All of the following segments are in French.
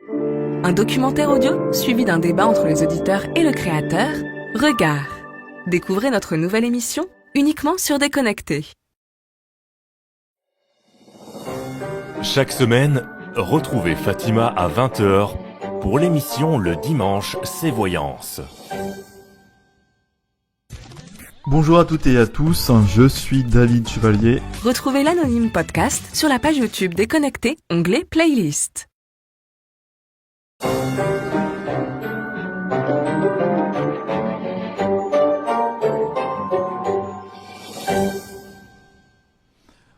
Un documentaire audio suivi d'un débat entre les auditeurs et le créateur, Regard. Découvrez notre nouvelle émission uniquement sur Déconnecté. Chaque semaine, retrouvez Fatima à 20h pour l'émission Le Dimanche, c'est Voyance. Bonjour à toutes et à tous, je suis David Chevalier. Retrouvez l'anonyme podcast sur la page YouTube Déconnecté, onglet Playlist.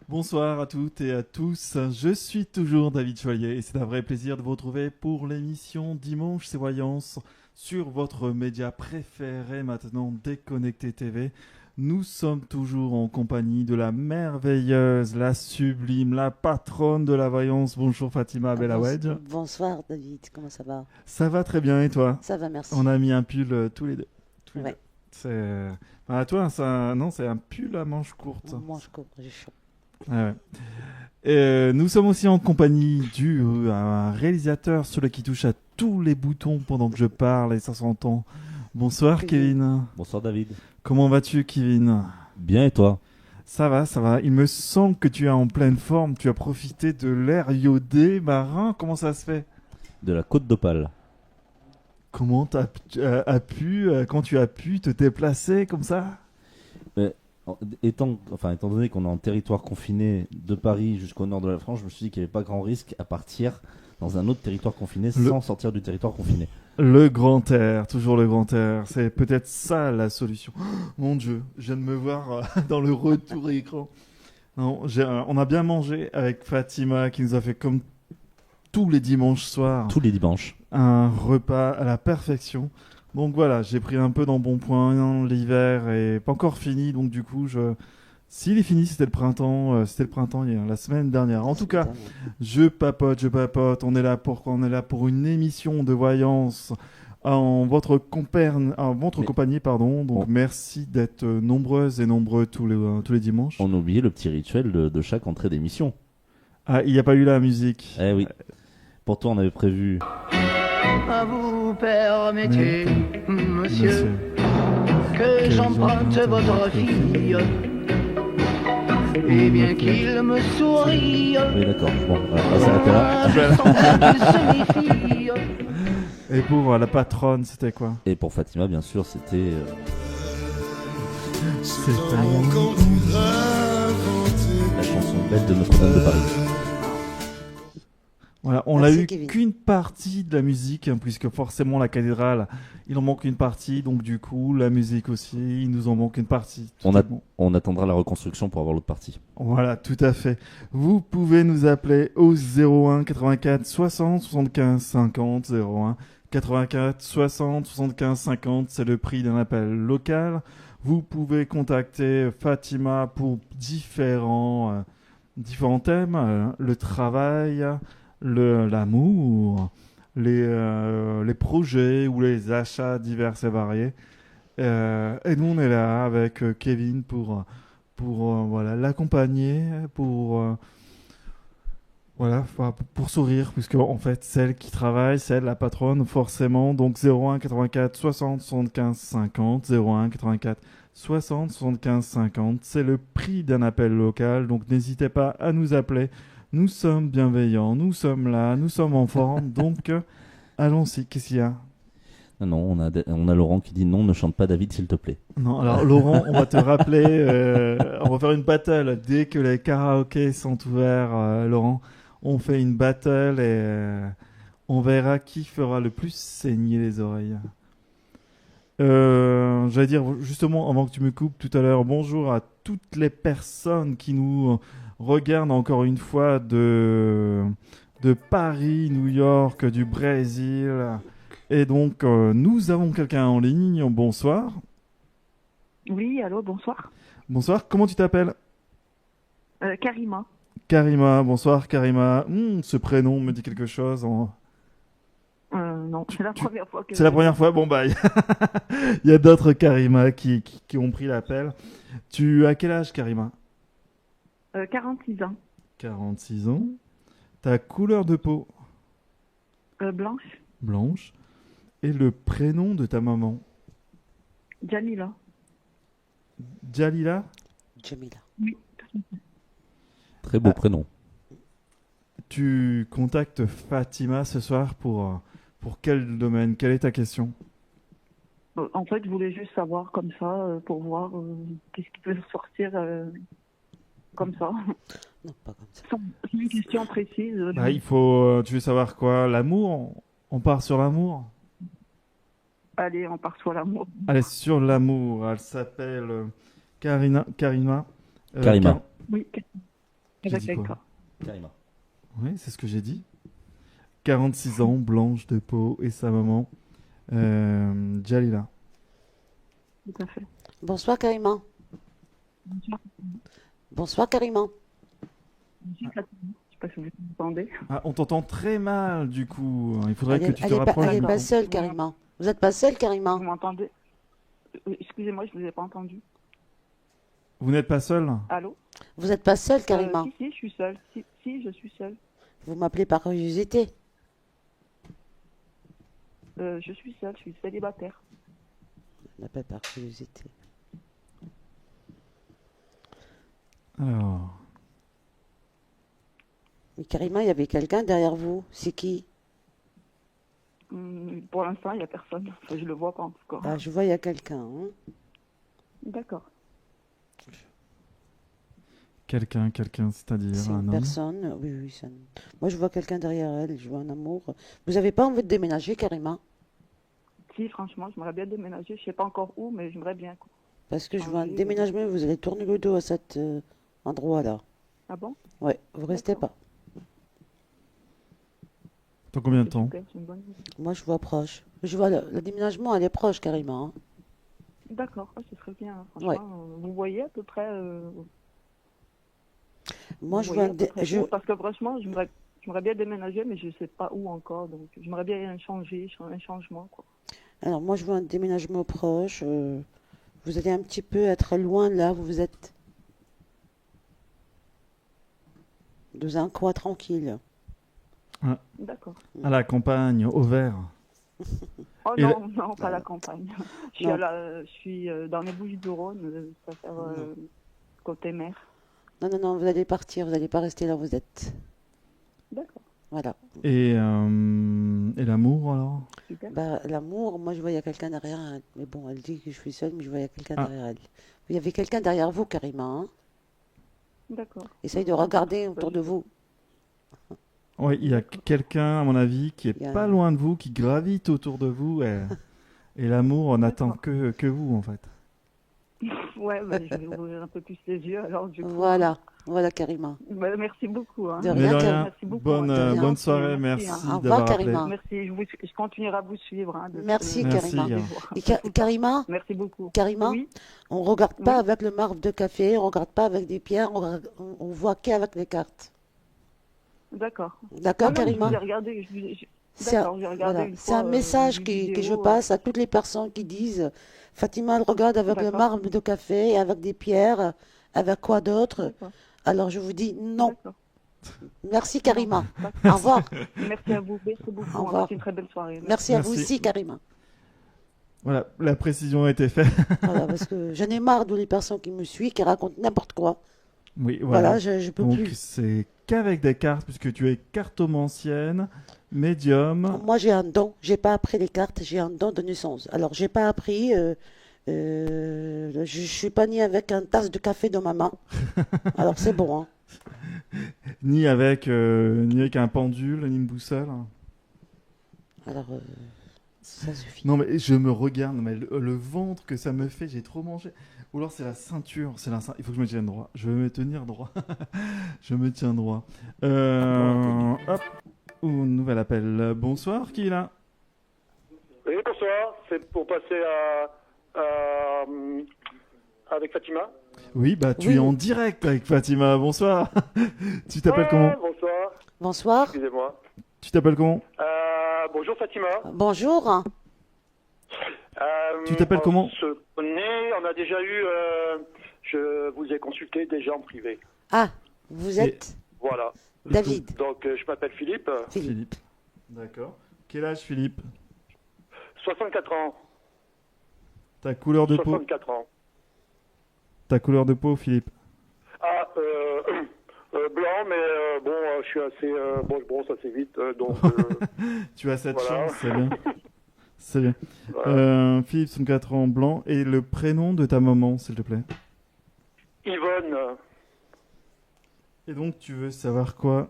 Bonsoir à toutes et à tous, je suis toujours David Chevalier et c'est un vrai plaisir de vous retrouver pour l'émission Dimanche c'est Voyance sur votre média préféré maintenant, Déconnecté TV. Nous sommes toujours en compagnie de la merveilleuse, la sublime, la patronne de la voyance. Bonjour Fatima Belawedge. Bonsoir David, comment ça va? Ça va très bien et toi? Ça va, merci. On a mis un pull tous les deux. Ouais. C'est... Ah, toi, non, c'est un pull à manches courtes. Manches courtes, j'ai chaud. Ah ouais. Et nous sommes aussi en compagnie un réalisateur, celui qui touche à tous les boutons pendant que je parle et ça s'entend. Bonsoir Kevin. Bonsoir David. Comment vas-tu Kevin? Bien et toi? Ça va, ça va. Il me semble que tu es en pleine forme. Tu as profité de l'air iodé marin. Comment ça se fait? De la Côte d'Opale. Comment quand tu as pu te déplacer comme ça? Étant donné qu'on est en territoire confiné de Paris jusqu'au nord de la France, je me suis dit qu'il n'y avait pas grand risque à partir dans un autre territoire confiné sans sortir du territoire confiné. Le grand air, toujours le grand air. C'est peut-être ça la solution. Oh, mon Dieu, je viens de me voir dans le retour écran. Non, on a bien mangé avec Fatima qui nous a fait comme tous les dimanches soirs. Tous les dimanches. Un repas à la perfection. Donc voilà, j'ai pris un peu d'embonpoint. L'hiver est pas encore fini, donc du coup, s'il est fini, c'était le printemps hier, la semaine dernière. En tout cas, je papote. On est là pour une émission de voyance en votre compagnie, pardon. Donc merci d'être nombreuses et nombreux tous les dimanches. On a oublié le petit rituel de chaque entrée d'émission. Ah, il n'y a pas eu la musique. Eh oui. Pourtant, on avait prévu. Vous permettez, monsieur, que j'emprunte votre fille, et bien qu'il me sourie. Oui, d'accord. Bon, on va s'arrêter là. Je méfie. Et pour la patronne, c'était quoi? Et pour Fatima, bien sûr, c'était. La chanson bête de Notre-Dame de Paris. Voilà, on n'a eu qu'une partie de la musique, hein, puisque forcément la cathédrale, il en manque une partie, donc du coup la musique aussi, il nous en manque une partie. On attendra la reconstruction pour avoir l'autre partie. Voilà, tout à fait. Vous pouvez nous appeler au 01 84 60 75 50, 01 84 60 75 50, c'est le prix d'un appel local. Vous pouvez contacter Fatima pour différents thèmes, le travail, l'amour, les projets ou les achats divers et variés. Et nous, on est là avec Kevin pour voilà, l'accompagner, pour sourire, puisque en fait, celle qui travaille, c'est la patronne, forcément. Donc 01 84 60 75 50, 01 84 60 75 50, c'est le prix d'un appel local. Donc n'hésitez pas à nous appeler. Nous sommes bienveillants, nous sommes là, nous sommes en forme, donc allons-y, qu'est-ce qu'il y a? Non, on a Laurent qui dit non, ne chante pas David s'il te plaît. Non, alors Laurent, on va te rappeler, on va faire une battle. Dès que les karaokés sont ouverts, Laurent, on fait une battle et on verra qui fera le plus saigner les oreilles. J'allais dire justement, avant que tu me coupes tout à l'heure, bonjour à toutes les personnes qui nous regardent encore une fois de Paris, New York, du Brésil. Et donc, nous avons quelqu'un en ligne. Bonsoir. Oui, allô, bonsoir. Bonsoir, comment tu t'appelles? Karima. Karima, bonsoir Karima. Ce prénom me dit quelque chose. Non, c'est la première fois que... C'est la première fois? Bon, bah, il y a d'autres Karima qui ont pris l'appel. Tu as quel âge, Karima? 46 ans. 46 ans. Ta couleur de peau? Blanche. Blanche. Et le prénom de ta maman? Jamila. Jalila? Jamila. Très beau prénom. Tu contactes Fatima ce soir pour quel domaine? Quelle est ta question? En fait, je voulais juste savoir comme ça, pour voir qu'est-ce qui peut sortir comme ça. Non, pas comme ça. Sans une question précise. Bah, tu veux savoir quoi? L'amour? On part sur l'amour? Allez, on part sur l'amour. Allez, sur l'amour. Elle s'appelle Karima. Karima. Oui, J'ai avec dit un quoi? K. Karima. Oui, c'est ce que j'ai dit. 46 ans, blanche de peau, et sa maman, Jalila. Tout à fait. Bonsoir, Karima. Bonsoir, Karima. Je sais pas si vous m'entendez. Ah, on t'entend très mal, du coup. Il faudrait que tu te Elle est rapproches. pas du micro. seule, Karima. Vous n'êtes pas seule, Karima? Vous m'entendez? Excusez-moi, je ne vous ai pas entendu. Vous n'êtes pas seul? Allô? Vous n'êtes pas seule, Karima? Si, je suis seule. Si, je suis seule. Vous m'appelez par curiosité. Je suis seule, je suis célibataire. On m'appelle par curiosité. Alors, Mais Karima, il y avait quelqu'un derrière vous. C'est qui? Pour l'instant, il n'y a personne. Enfin, je le vois pas encore. Ah, je vois, il y a quelqu'un. Hein. D'accord. quelqu'un, c'est-à-dire C'est un une homme. personne. Oui, moi je vois quelqu'un derrière elle. Je vois un amour. Vous n'avez pas envie de déménager, Karima? Si, franchement, j'aimerais bien déménager. Je sais pas encore où, mais j'aimerais bien, quoi. Parce que je vois un Changer, déménagement. Vous allez tourner le dos à cet endroit-là. Ah bon? Ouais, vous restez D'accord. pas. Dans combien de temps? Super, c'est une bonne idée. Moi je vois proche. Je vois le déménagement, elle est proche, Karima. Hein. D'accord, ce serait bien. Franchement, Ouais. Vous voyez à peu près. Moi vous je voyez vois à peu près où? Parce que franchement, j'aimerais bien déménager, mais je sais pas où encore. Donc, j'aimerais bien changer, un changement, quoi. Alors moi je vois un déménagement proche. Vous allez un petit peu être loin là où vous êtes. Dans un coin tranquille. D'accord. À la campagne, au vert. Oh Et non, non, pas la campagne. Non. Je suis dans les Bouches-du-Rhône, ça fait côté mer. Non, vous allez partir, vous n'allez pas rester là où vous êtes. D'accord, Voilà. Et l'amour, alors? super. Bah, l'amour, moi je vois il y a quelqu'un derrière elle. Mais bon, elle dit que je suis seule, mais je vois il y a quelqu'un Ah. derrière elle. Il y avait quelqu'un derrière vous, Karima. Hein. D'accord. Essaye de regarder autour de vous. Oui, il y a quelqu'un, à mon avis, qui Il y est a pas un- loin de vous, qui gravite autour de vous. Et l'amour, on n'attend que vous, en fait. Ouais, bah, je vais ouvrir un peu plus les yeux alors du coup. Voilà Karima. Bah, merci beaucoup. Hein. De Mais rien, de Karima. rien, Merci beaucoup, bonne, hein. De bonne rien. soirée, Merci, merci hein. Au revoir, d'avoir appelé. Karima. Merci, je continuerai à vous suivre. Hein, Merci, Merci, Karima. Karima. Et Karima, Merci beaucoup. Karima, Oui, on regarde pas Oui. avec le marbre de café, on regarde pas avec des pierres, on voit qu'avec les cartes. d'accord. D'accord, Non, Karima? j'ai regardé. C'est un, D'accord, j'ai regardé voilà, une c'est un fois, message une que je vidéo, passe à toutes les personnes qui disent Fatima, elle regarde avec le D'accord. marbre de café, avec des pierres, avec quoi d'autre? D'accord. Alors je vous dis non. D'accord. Merci, Karima. D'accord. Au revoir. Merci à vous. Merci beaucoup. Au revoir. C'est une très belle soirée. Merci à vous Merci. aussi, Karima. Voilà, la précision a été faite. Voilà, parce que j'en ai marre de les personnes qui me suivent, qui racontent n'importe quoi. Oui, Voilà, voilà. je peux Donc, plus. c'est qu'avec des cartes, puisque tu es cartomancienne, médium. Moi, j'ai un don. J'ai pas appris les cartes. J'ai un don de naissance. Alors, j'ai pas appris. Je suis pas née avec un tasse de café dans ma main. Alors, c'est bon. Hein. Ni avec un pendule, ni une boussole. Alors, ça suffit. Non, mais je me regarde, mais le ventre que ça me fait, j'ai trop mangé. Ou alors c'est la ceinture, il faut que je me tienne droit. Je vais me tenir droit. Je me tiens droit. Hop, un nouvel appel. Bonsoir, qui est là? Oui, bonsoir. C'est pour passer avec Fatima. Oui, bah tu Oui. es en direct avec Fatima. Bonsoir. Tu t'appelles comment? Bonsoir. Bonsoir. Excusez-moi. Tu t'appelles comment? Bonjour Fatima. Bonjour. Tu t'appelles comment? On se connaît, on a déjà eu... je vous ai consulté déjà en privé. Ah, vous êtes Voilà. David. Donc je m'appelle Philippe. Philippe. D'accord. Quel âge, Philippe? 64 ans. Ta couleur de peau? 64 ans. Ta couleur de peau, Philippe? Ah, blanc, mais bon, je suis assez... bon, je bronze assez vite, donc... Tu as cette voilà. chance, c'est bien. C'est bien. Voilà. Philippe, 64 ans, blanc. Et le prénom de ta maman, s'il te plaît? Yvonne. Et donc, tu veux savoir quoi?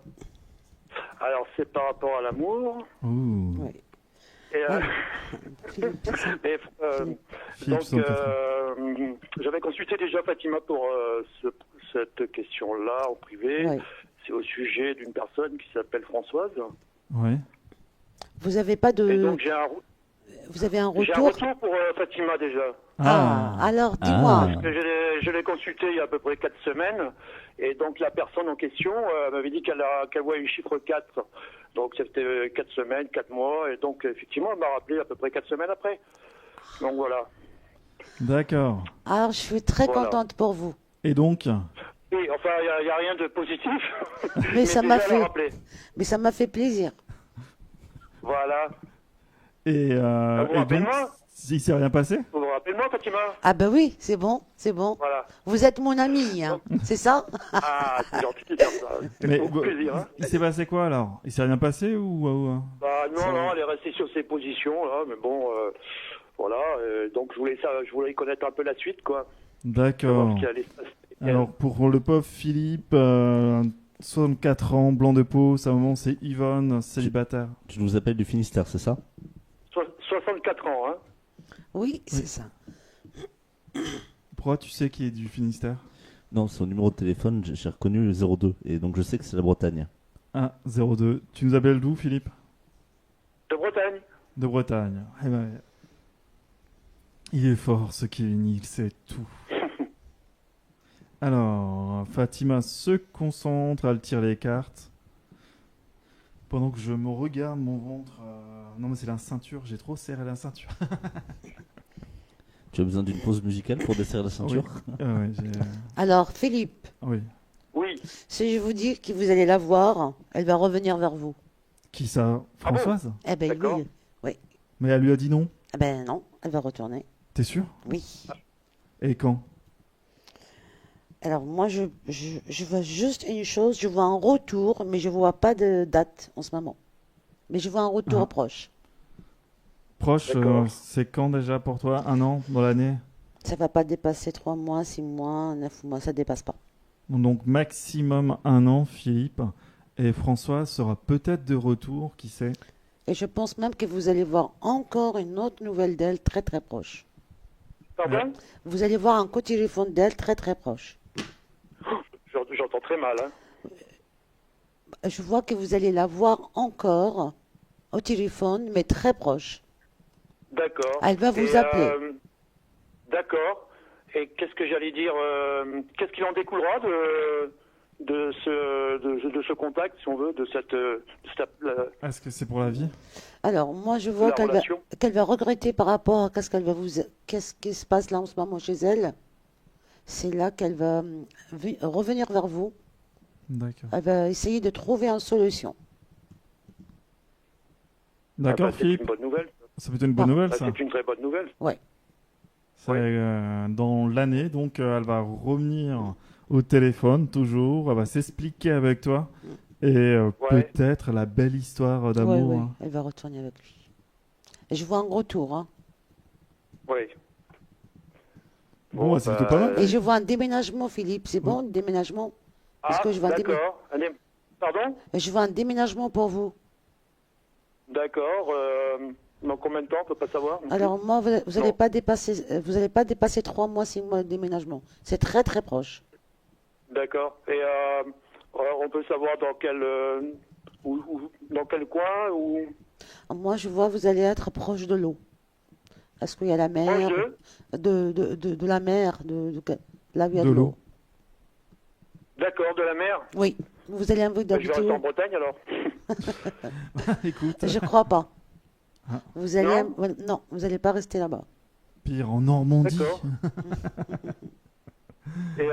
Alors, c'est par rapport à l'amour. Ouh. Oui. Et, Philippe, c'est- et, Philippe, donc, 64 ans. j'avais consulté déjà Fatima pour cette question-là en privé. ouais. C'est au sujet d'une personne qui s'appelle Françoise. Ouais. Vous avez pas Et de. donc, Vous avez un j'ai un retour? retour pour Fatima déjà. Ah, alors dis-moi. Ah. Parce que je l'ai consulté il y a à peu près 4 semaines. Et donc, la personne en question m'avait dit qu'elle voyait le chiffre 4. Donc, c'était 4 semaines, 4 mois. Et donc, effectivement, elle m'a rappelé à peu près 4 semaines après. Donc, voilà. D'accord. Alors, je suis très Voilà. contente pour vous. Et donc, Oui, enfin, il n'y a rien de positif. Mais ça m'a déjà, elle a fait, rappelé. mais ça m'a fait plaisir. Voilà. et, vous et rappelez de donc, moi il s'est rien passé? Vous vous rappelez de moi, Fatima? Ah ben oui, c'est bon, c'est bon. Voilà. Vous êtes mon ami, hein, c'est ça? Ah, c'est gentil de dire ça. Mais C'est beaucoup plaisir. Hein. il s'est passé quoi alors? Il s'est rien passé ou... Bah, non, elle est restée sur ses positions, là. Mais bon, voilà. Donc, je voulais connaître un peu la suite, quoi. D'accord. Savoir ce qui allait se passer. Alors pour le pauvre Philippe, 64 ans, blanc de peau, sa maman c'est Yvonne, célibataire. Tu nous appelles du Finistère, c'est ça? 64 ans, hein. Oui, c'est ça. Pourquoi tu sais qui est du Finistère? Non, son numéro de téléphone, j'ai reconnu le 02. Et donc je sais que c'est la Bretagne. 1 02. Tu nous appelles d'où, Philippe? De Bretagne. De Bretagne. Eh ben, il est fort ce Kevin, il sait tout. Alors, Fatima se concentre, elle tire les cartes. Pendant que je me regarde mon ventre. Non, mais c'est la ceinture, j'ai trop serré la ceinture. Tu as besoin d'une pause musicale pour desserrer la ceinture? Ouais, Alors, Philippe, oui. Oui. si je vous dis que vous allez la voir, elle va revenir vers vous. Qui ça? Françoise? Eh ben D'accord. oui. Mais elle lui a dit non. Eh ben non, elle va retourner. T'es sûr? Oui. Et quand? Alors moi, je vois juste une chose, je vois un retour, mais je vois pas de date en ce moment. Mais je vois un retour Ah. proche. Proche, D'accord. c'est quand déjà pour toi? Un an dans l'année? Ça va pas dépasser 3 mois, 6 mois, 9 mois, ça dépasse pas. Donc maximum un an, Philippe. Et Françoise sera peut-être de retour, qui sait? Et je pense même que vous allez voir encore une autre nouvelle d'elle très très proche. Pardon? Vous allez voir un coup de téléphone d'elle très très proche. J'entends très mal, hein. Je vois que vous allez la voir encore au téléphone, mais très proche. D'accord. Elle va vous Et, appeler. D'accord. Et qu'est-ce que j'allais dire qu'est-ce qu'il en découlera de ce contact, si on veut, de cette Est-ce que c'est pour la vie? Alors, moi, je vois la relation? qu'elle va regretter par rapport à qu'est-ce qui se passe là en ce moment chez elle. C'est là qu'elle va revenir vers vous. D'accord. Elle va essayer de trouver une solution. D'accord, Ah bah, c'est Philippe? une bonne nouvelle. Ça peut être une bonne nouvelle, Ah, ça. c'est une très bonne nouvelle. C'est, dans l'année, donc elle va revenir au téléphone, toujours. Elle va s'expliquer avec toi. Et Ouais. peut-être la belle histoire Oui, d'amour. oui, Hein. elle va retourner avec lui. Et je vois un gros tour. Hein. Oui. Bon, c'est plutôt pas mal. Et je vois un déménagement, Philippe. C'est bon, le déménagement? Parce que je vois un d'accord. Pardon? Et je vois un déménagement pour vous. D'accord. Dans combien de temps, on peut pas savoir? Alors moi, vous Non. n'allez pas dépasser 3 mois, 6 mois de déménagement. C'est très très proche. D'accord. Et on peut savoir dans quel dans quel coin ou Moi, je vois vous allez être proche de l'eau. Est-ce qu'il y a la mer? proche De la mer, là où il y a De de l'eau. l'eau. D'accord, de la mer. Oui. Vous allez envie Je vais d'habiter rester en où? Bretagne alors. Écoute, Je crois pas. Ah. Vous allez Non non, vous allez pas rester là-bas. pire en Normandie. D'accord. Et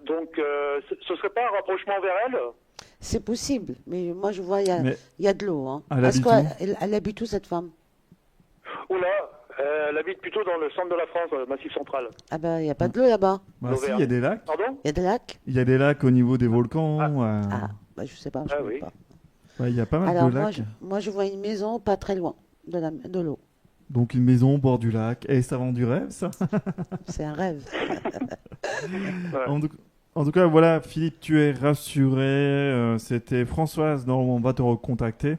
donc, ce serait pas un rapprochement vers elle? C'est possible, mais moi je vois, Mais il y a de l'eau. Hein. elle Est-ce habite où? qu'elle habite où cette femme? Oula, elle habite plutôt dans le centre de la France, dans le Massif central. Ah ben, il n'y a pas de l'eau là-bas. Bah si, il y a des lacs. Pardon? Il y a des lacs? Il y a des lacs au niveau des volcans. Ah, bah, je sais pas, je Ah connais oui. pas. Ouais, il y a pas mal Alors, de lacs. moi je vois une maison pas très loin de l'eau. Donc une maison au bord du lac. Et ça vend du rêve, ça. C'est un rêve. Ouais. En tout cas, voilà, Philippe, tu es rassuré. C'était Françoise, normalement, on va te recontacter.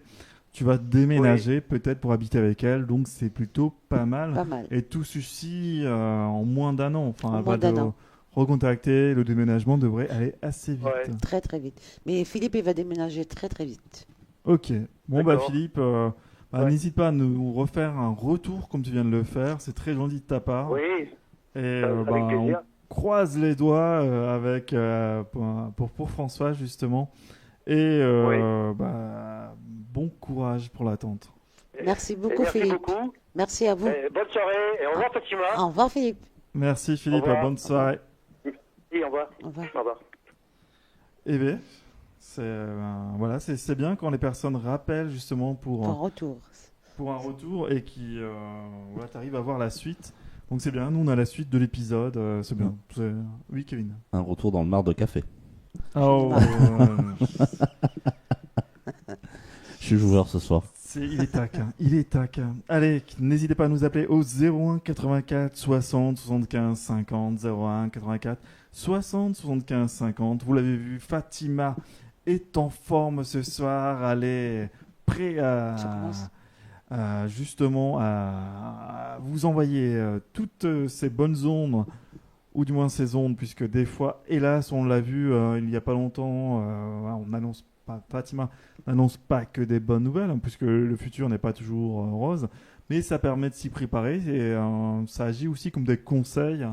Tu vas déménager peut-être pour habiter avec elle, donc c'est plutôt pas mal. Pas mal. Et tout ceci en moins d'un an. Enfin, En elle moins va d'un te an. recontacter. Le déménagement devrait aller assez vite. Ouais. Très très vite. Mais Philippe, il va déménager très très vite. Ok. Bon, bah D'accord. Philippe, Ouais. n'hésite pas à nous refaire un retour comme tu viens de le faire. C'est très gentil de ta part. Oui, Et avec on plaisir. croise les doigts avec, pour François, justement. Et bon courage pour l'attente. Merci Et beaucoup, merci Philippe. beaucoup. Merci à vous. Et bonne soirée et au revoir Fatima. Au revoir, Philippe. Merci Philippe, Au revoir. bonne soirée. Oui, au revoir. Au revoir. Au revoir. Eh bien, voilà, c'est bien quand les personnes rappellent justement Bon retour. pour un retour et qui voilà, t'arrives à voir la suite. Donc c'est bien, nous on a la suite de l'épisode, c'est bien. Oui Kevin. Un retour dans le mar de café. Oh, Je suis joueur ce soir. il est taquin, il est taquin. Allez, n'hésitez pas à nous appeler au 01 84 60 75 50 01 84 60 75 50. Vous l'avez vu, Fatima est en forme ce soir. Elle est prête Ça commence. justement à vous envoyer toutes ces bonnes ondes, ou du moins ces ondes, puisque des fois, hélas, on l'a vu il n'y a pas longtemps, on n'annonce pas, Fatima n'annonce pas que des bonnes nouvelles, hein, puisque le futur n'est pas toujours rose, mais ça permet de s'y préparer et ça agit aussi comme des conseils.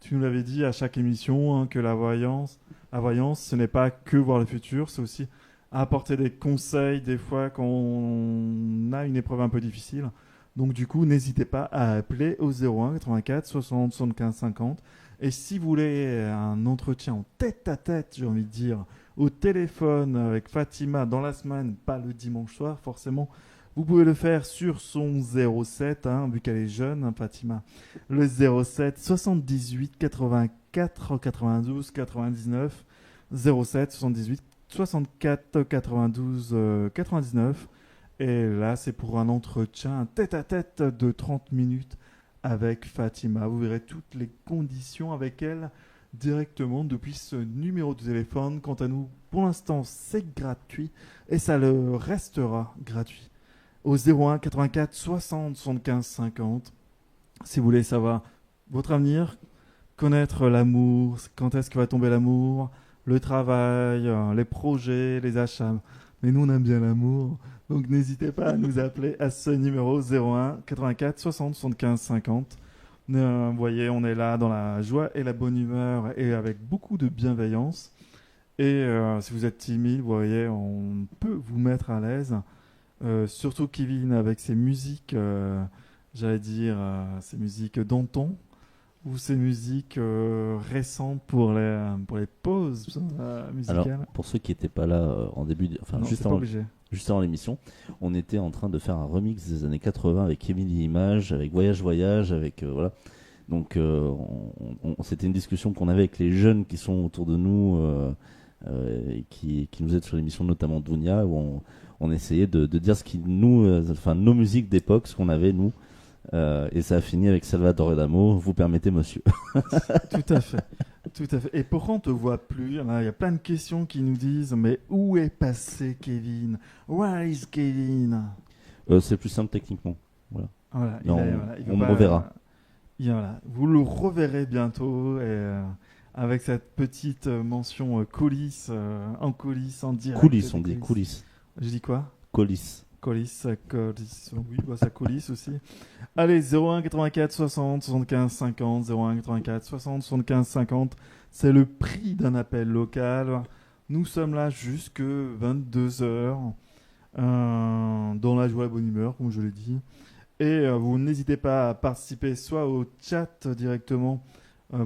Tu nous l'avais dit à chaque émission, hein, que la voyance, ce n'est pas que voir le futur, c'est aussi apporter des conseils des fois quand on a une épreuve un peu difficile. Donc du coup, n'hésitez pas à appeler au 01 84 60 75 50. Et si vous voulez un entretien en tête à tête, j'ai envie de dire, au téléphone avec Fatima dans la semaine, pas le dimanche soir forcément, vous pouvez le faire sur son 07, hein, vu qu'elle est jeune, hein, Fatima. Le 07 78 84 92 99. 07 78 64 92 99. Et là, c'est pour un entretien tête-à-tête de 30 minutes avec Fatima. Vous verrez toutes les conditions avec elle directement depuis ce numéro de téléphone. Quant à nous, pour l'instant, c'est gratuit et ça le restera gratuit. Au 01 84 60 75 50. Si vous voulez savoir votre avenir, connaître l'amour, quand est-ce que va tomber l'amour, le travail, les projets, les achats. Mais nous, on aime bien l'amour. Donc n'hésitez pas à nous appeler à ce numéro 01 84 60 75 50. Vous voyez, on est là dans la joie et la bonne humeur et avec beaucoup de bienveillance. Et si vous êtes timide, vous voyez, on peut vous mettre à l'aise. Surtout Kevin avec ses musiques, j'allais dire, ses musiques d'antan ou ces musiques récentes pour les pauses musicales. Alors, pour ceux qui n'étaient pas là en début, Non, juste c'est pas obligé. avant l'émission, on était en train de faire un remix des années 80 avec Emily Image, avec Voyage, avec voilà. Donc, c'était une discussion qu'on avait avec les jeunes qui sont autour de nous et qui nous aident sur l'émission, notamment Dounia, où on essayait de dire ce qui nos musiques d'époque, ce qu'on avait nous. Et ça a fini avec Salvatore Adamo, vous permettez monsieur. Tout à fait. Tout à fait. Et pourquoi on te voit plus? Il y a plein de questions qui nous disent, mais où est passé Kevin? Where is Kevin? C'est plus simple techniquement. Voilà. Voilà, Non, il veut on me pas- reverra. voilà. Vous le reverrez bientôt et, avec cette petite mention coulisses, en coulisses, en direct. Coulisses, des on dit coulisses. Je dis quoi? Coulisses. Coulisses, oui, ça coulisse aussi. Allez, 01 84 60 75 50, 01 84 60 75 50, c'est le prix d'un appel local. Nous sommes là jusque 22h, dans la joie et la bonne humeur, comme je l'ai dit. Et vous n'hésitez pas à participer soit au chat directement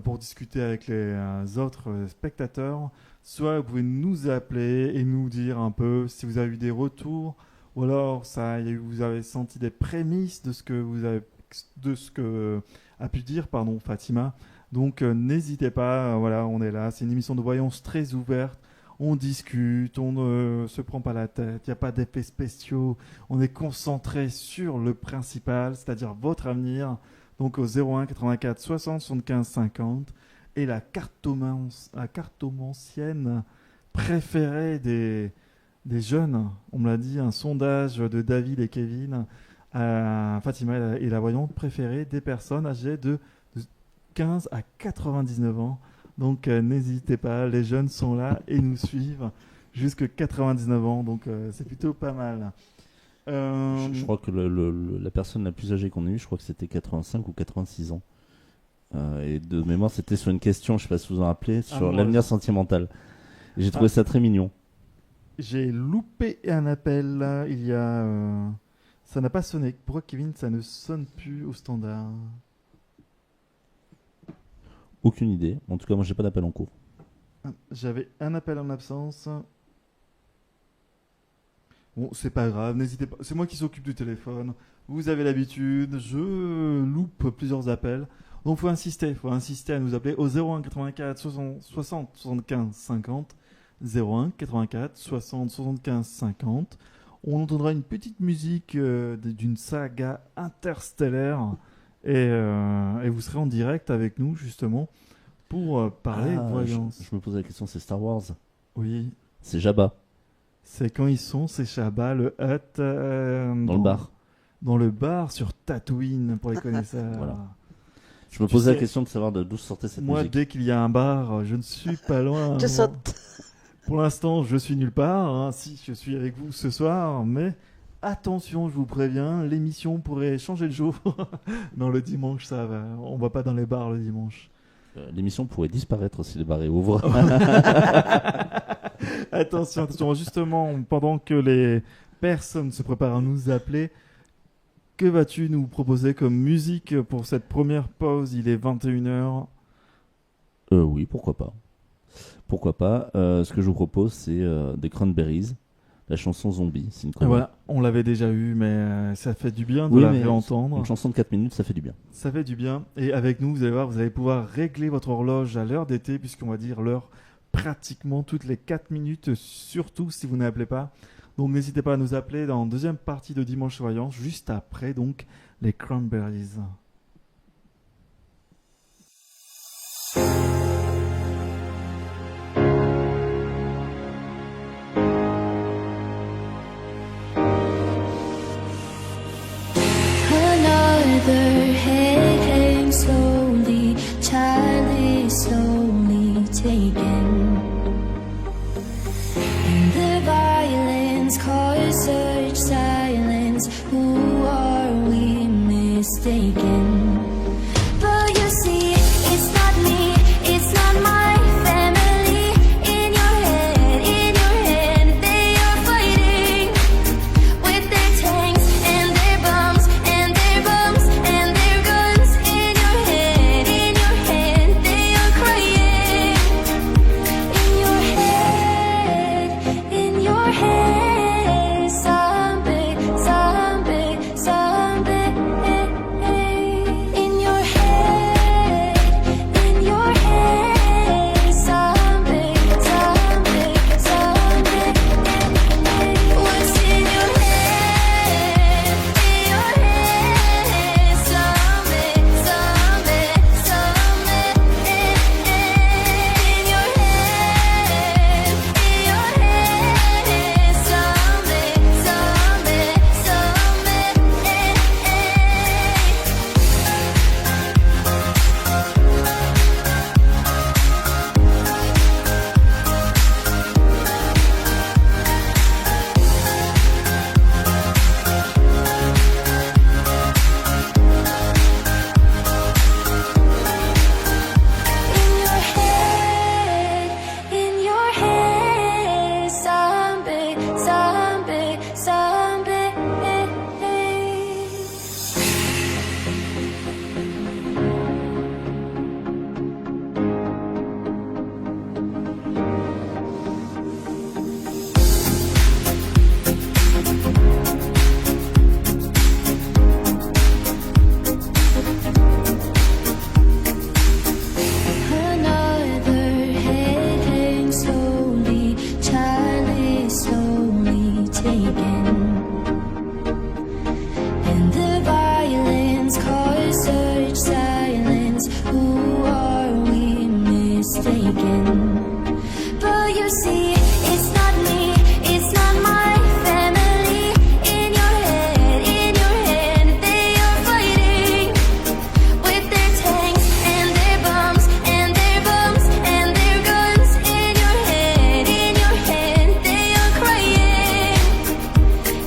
pour discuter avec les autres spectateurs, soit vous pouvez nous appeler et nous dire un peu si vous avez eu des retours, ou alors vous avez senti des prémices de ce que a pu dire Fatima. Donc n'hésitez pas, voilà, on est là, c'est une émission de voyance très ouverte, on discute, on ne se prend pas la tête, il n'y a pas d'effets spéciaux, on est concentré sur le principal, c'est-à-dire votre avenir, donc au 01 84 60 75 50, et la cartomancienne préférée des jeunes, on me l'a dit, un sondage de David et Kevin, Fatima est la voyante préférée des personnes âgées de 15 à 99 ans. Donc n'hésitez pas, les jeunes sont là et nous suivent jusque 99 ans, donc c'est plutôt pas mal. Je crois que la personne la plus âgée qu'on a eue, je crois que c'était 85 ou 86 ans. Et de mémoire, c'était sur une question, je ne sais pas si vous en rappelez, sur l'avenir sentimental. Et j'ai trouvé ça très mignon. J'ai loupé un appel là, il y a... Ça n'a pas sonné. Pourquoi, Kevin, ça ne sonne plus au standard? Aucune idée. En tout cas, moi, j'ai pas d'appel en cours. J'avais un appel en absence. Bon, c'est pas grave, n'hésitez pas. C'est moi qui s'occupe du téléphone. Vous avez l'habitude. Je loupe plusieurs appels. Donc, faut insister à nous appeler au 01 84 60 75 50. 01 84 60 75 50. On entendra une petite musique d'une saga interstellaire et vous serez en direct avec nous justement pour parler voyance. Je me pose la question, c'est Star Wars? Oui. C'est Jabba. C'est quand ils sont, c'est Jabba, le hut dans le bar. Dans le bar sur Tatooine pour les connaisseurs. Voilà. Je me posais la question de savoir d'où sortait cette musique. Moi, dès qu'il y a un bar, je ne suis pas loin. Je saute. Pour l'instant, je suis nulle part. Si, je suis avec vous ce soir, mais attention, je vous préviens, l'émission pourrait changer le jour. Non, le dimanche, ça va. On va pas dans les bars le dimanche. L'émission pourrait disparaître si les bars ouvrent. Attention. Justement, pendant que les personnes se préparent à nous appeler, que vas-tu nous proposer comme musique pour cette première pause? Il est 21h. Oui, pourquoi pas. Ce que je vous propose, c'est des Cranberries, la chanson Zombie. C'est une voilà, on l'avait déjà eu, mais ça fait du bien de la réentendre. Une chanson de 4 minutes, ça fait du bien. Ça fait du bien. Et avec nous, vous allez voir, vous allez pouvoir régler votre horloge à l'heure d'été, puisqu'on va dire l'heure pratiquement toutes les 4 minutes, surtout si vous n'appelez pas. Donc n'hésitez pas à nous appeler dans la deuxième partie de Dimanche Voyance, juste après donc les Cranberries. Another head hangs slowly, child is slowly taken. And the violence causes such silence. Who are we mistaken? But you see, it's not me, it's not my family. In your head, they are fighting with their tanks and their bombs and their bombs and their guns. In your head, they are crying. In your head, zombie, zombie, zombie. In your search silence. Who are we mistaken? But you see, it's not me, it's not my family. In your head, they are fighting with their tanks and their bombs and their bombs and their guns. In your head, they are crying.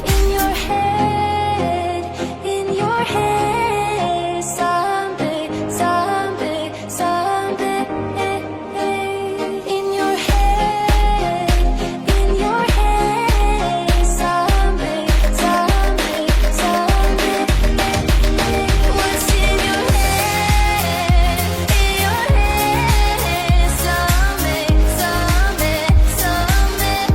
In your head, zombie, zombie, zombie. In your head, zombie, zombie, zombie. What's in your head? Zombie, zombie, zombie. In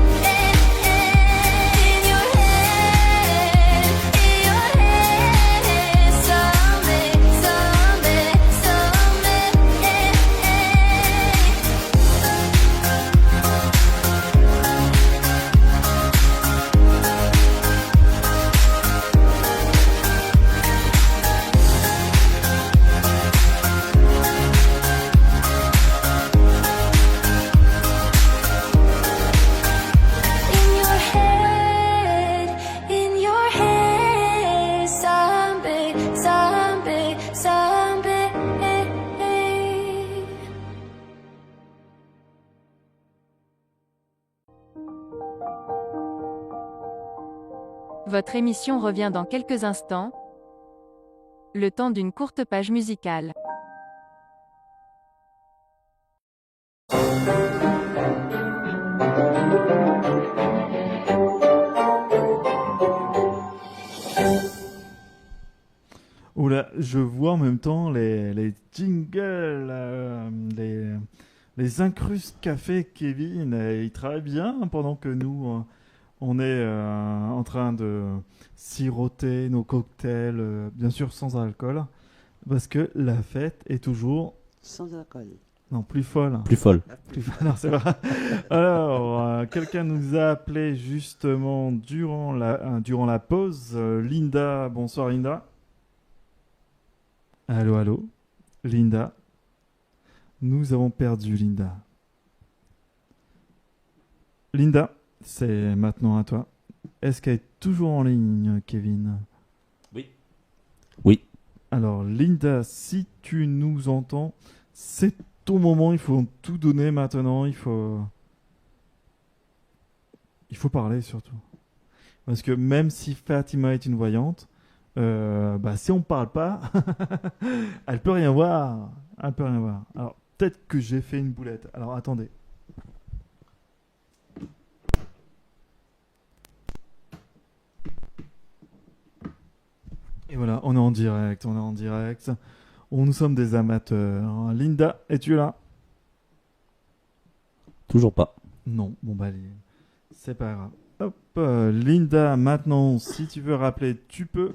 your head, zombie, zombie, in your head, zombie, zombie, zombie. Votre émission revient dans quelques instants. Le temps d'une courte page musicale. Oula, je vois en même temps les jingles, les incrustes café Kevin. Il travaille bien pendant que nous, on est en train de siroter nos cocktails, bien sûr sans alcool, parce que la fête est toujours... Sans alcool. Non, plus folle. Plus folle. Non, c'est vrai. Alors, quelqu'un nous a appelé justement durant la pause. Linda, bonsoir Linda. Allô, allô. Linda. Nous avons perdu Linda. Linda, c'est maintenant à toi. Est-ce qu'elle est toujours en ligne, Kevin? Oui. Oui. Alors, Linda, si tu nous entends, c'est ton moment, il faut tout donner maintenant, il faut parler surtout. Parce que même si Fatima est une voyante, si on parle pas, elle peut rien voir. Elle peut rien voir. Alors, peut-être que j'ai fait une boulette. Alors, attendez. Et voilà, on est en direct, Nous sommes des amateurs. Linda, es-tu là? Toujours pas. Non, bon bah allez, c'est pas grave. Hop, Linda, maintenant, si tu veux rappeler, tu peux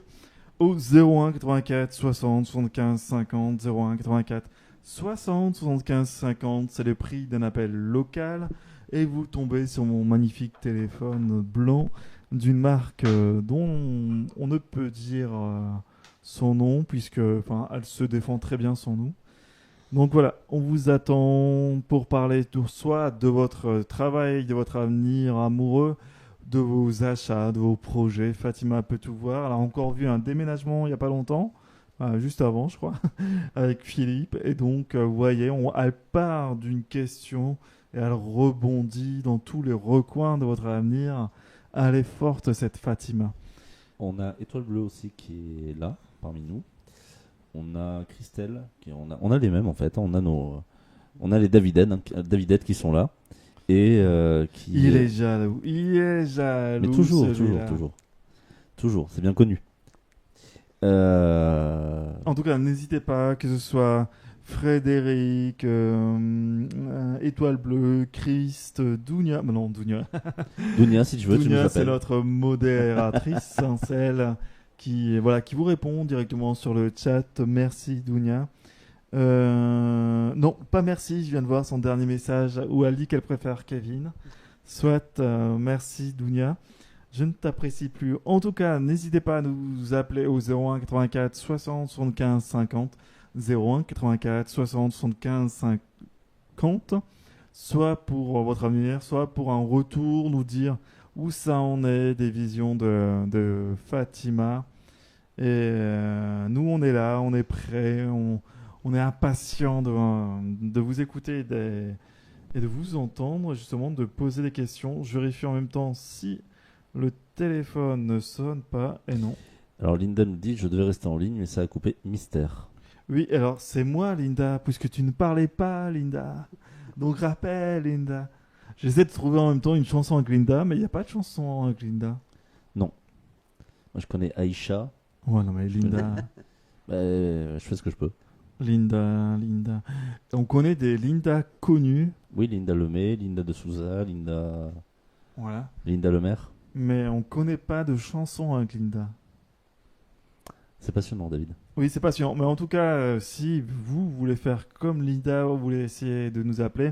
au 01 84 60 75 50, 01 84 60 75 50, c'est le prix d'un appel local et vous tombez sur mon magnifique téléphone blanc d'une marque dont on ne peut dire son nom puisque elle se défend très bien sans nous. Donc voilà, on vous attend pour parler soit de votre travail, de votre avenir amoureux, de vos achats, de vos projets. Fatima peut tout voir. Elle a encore vu un déménagement il n'y a pas longtemps, juste avant je crois, avec Philippe. Et donc, vous voyez, elle part d'une question et elle rebondit dans tous les recoins de votre avenir. Elle est forte cette Fatima. On a Étoile Bleue aussi qui est là, parmi nous. On a Christelle, on a les mêmes en fait. On a les Davidettes qui sont là. Et Il est jaloux. Mais toujours. C'est bien connu. En tout cas, n'hésitez pas, que ce soit Frédéric, Étoile Bleue, Christ, Dounia. Non, Dounia. Dounia, si tu veux, tu nous Dounia, appelles. c'est notre modératrice, celle qui vous répond directement sur le chat. Merci, Dounia. Non, pas merci, je viens de voir son dernier message où elle dit qu'elle préfère Kevin. Soit, merci, Dounia. Je ne t'apprécie plus. En tout cas, n'hésitez pas à nous appeler au 01 84 60 75 50. 01 84 60 75 50. Soit pour votre avenir, soit pour un retour, nous dire où ça en est des visions de Fatima. Et nous, on est là, on est prêts, on est impatients de vous écouter et de vous entendre, justement, de poser des questions. Je vérifie en même temps si le téléphone ne sonne pas, et non. Alors Linda nous dit je devais rester en ligne mais ça a coupé mystère. Oui, alors c'est moi, Linda, puisque tu ne parlais pas, Linda. Donc rappelle, Linda. J'essaie de trouver en même temps une chanson avec Linda, mais il n'y a pas de chanson avec Linda. Non. Moi je connais Aïcha. Ouais, non, mais Linda. Je fais ce que je peux. Linda. On connaît des Linda connues. Oui, Linda Lemay, Linda de Souza, Linda. Voilà. Linda Lemaire. Mais on connaît pas de chanson avec Linda. C'est passionnant, David. Oui, c'est passionnant. Mais en tout cas, si vous voulez faire comme Linda, vous voulez essayer de nous appeler,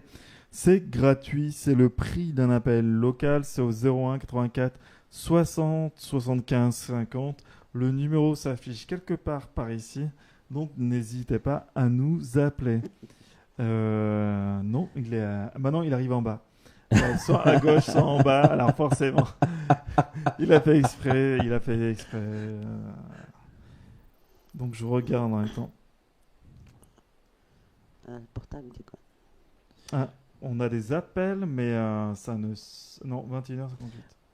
c'est gratuit. C'est le prix d'un appel local. C'est au 01 84 60 75 50. Le numéro s'affiche quelque part par ici. Donc, n'hésitez pas à nous appeler. Non, il est maintenant, il arrive en bas. Soit à gauche, soit en bas. Alors, forcément, il a fait exprès. Donc, je regarde en même temps. Le portable dit quoi? Ah, on a des appels, mais ça ne... Non, 21h58.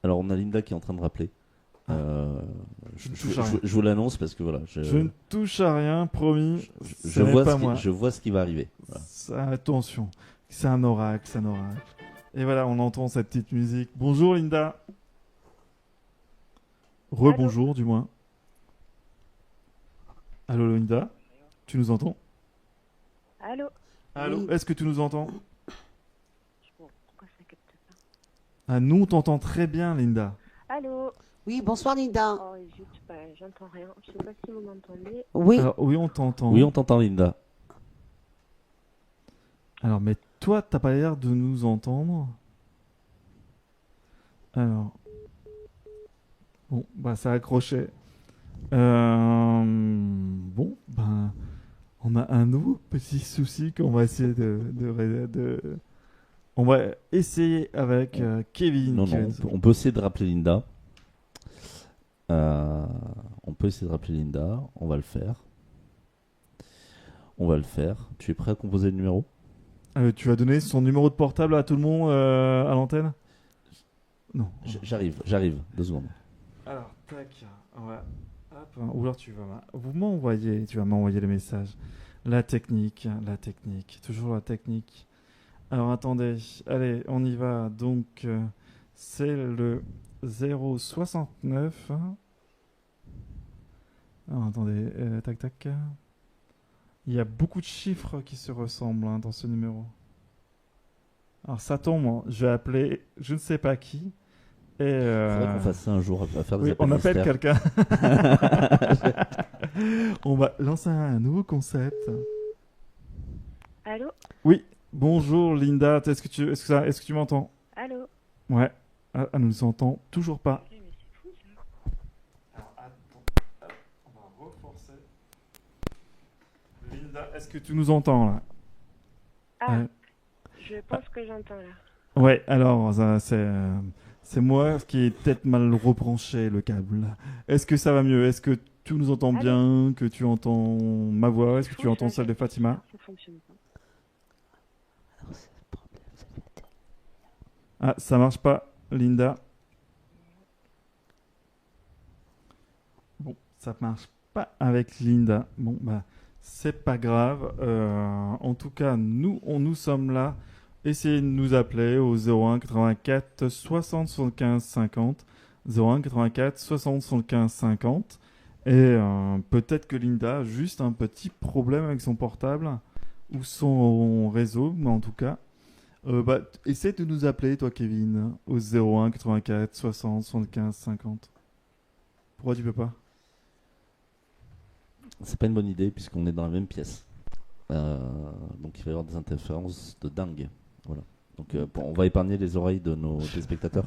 Alors, on a Linda qui est en train de rappeler. Je vous l'annonce parce que voilà. Je ne touche à rien, promis. Je vois ce qui va arriver. Voilà. Attention, c'est un oracle, Et voilà, on entend cette petite musique. Bonjour Linda. Rebonjour du moins. Allô Linda, tu nous entends? Allô. Allô, Oui. est-ce que tu nous entends? Pourquoi ça capte pas? Ah, nous on t'entend très bien Linda. Allô. Oui, bonsoir Linda. Oh, zut, j'entends rien. Je sais pas si vous m'entendez. Oui. Alors, oui, on t'entend. Oui, on t'entend Linda. Alors, mais toi, t'as pas l'air de nous entendre. Alors. Bon, bah, ça a accroché. Bon, bah, on a un nouveau petit souci qu'on va essayer On va essayer avec Kevin. Non, on peut essayer de rappeler Linda. On peut essayer de rappeler Linda. On va le faire. Tu es prêt à composer le numéro? Tu vas donner son numéro de portable à tout le monde à l'antenne? Non. J'arrive. 2 secondes. Alors, tac. Ouais. Hop. Ou alors tu vas m'envoyer les messages. La technique. Toujours la technique. Alors, attendez. Allez, on y va. Donc, c'est le 069. Alors, attendez. Tac. Il y a beaucoup de chiffres qui se ressemblent dans ce numéro. Alors ça tombe, je vais appeler je ne sais pas qui. Et faudrait qu'on fasse ça un jour, à faire des oui, appels on appelle mystères. quelqu'un. On va lancer un nouveau concept. Allô. Oui, bonjour Linda, est-ce que tu m'entends? Allô. Ouais, elle nous entend toujours pas. Linda, est-ce que tu nous entends là? Je pense que j'entends là. Ouais, alors c'est moi qui ai peut-être mal rebranché le câble. Est-ce que ça va mieux? Est-ce que tu nous entends bien? Que tu entends ma voix? Est-ce que tu entends celle de Fatima? Ça fonctionne pas. Ah, ça marche pas, Linda. Bon, ça marche pas avec Linda. Bon, bah, c'est pas grave. En tout cas, nous sommes là. Essayez de nous appeler au 01 84 60 75 50. 01 84 60 75 50. Et peut-être que Linda a juste un petit problème avec son portable ou son réseau, mais en tout cas, essaie de nous appeler, toi, Kevin, au 01 84 60 75 50. Pourquoi tu peux pas? C'est pas une bonne idée puisqu'on est dans la même pièce. Donc il va y avoir des interférences de dingue. Voilà. Donc on va épargner les oreilles de nos téléspectateurs.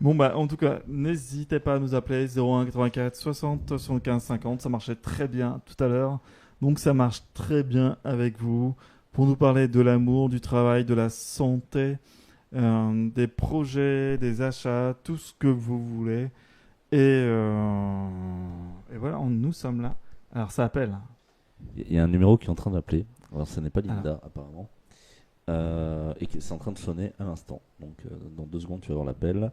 Bon, bah, en tout cas, n'hésitez pas à nous appeler 01 84 60 75 50. Ça marchait très bien tout à l'heure. Donc, ça marche très bien avec vous pour nous parler de l'amour, du travail, de la santé, des projets, des achats, tout ce que vous voulez. Et voilà, nous sommes là. Alors, ça appelle. Il y a un numéro qui est en train d'appeler. Alors, ce n'est pas Linda, apparemment. Et c'est en train de sonner à l'instant. Donc, dans 2 secondes, tu vas avoir l'appel.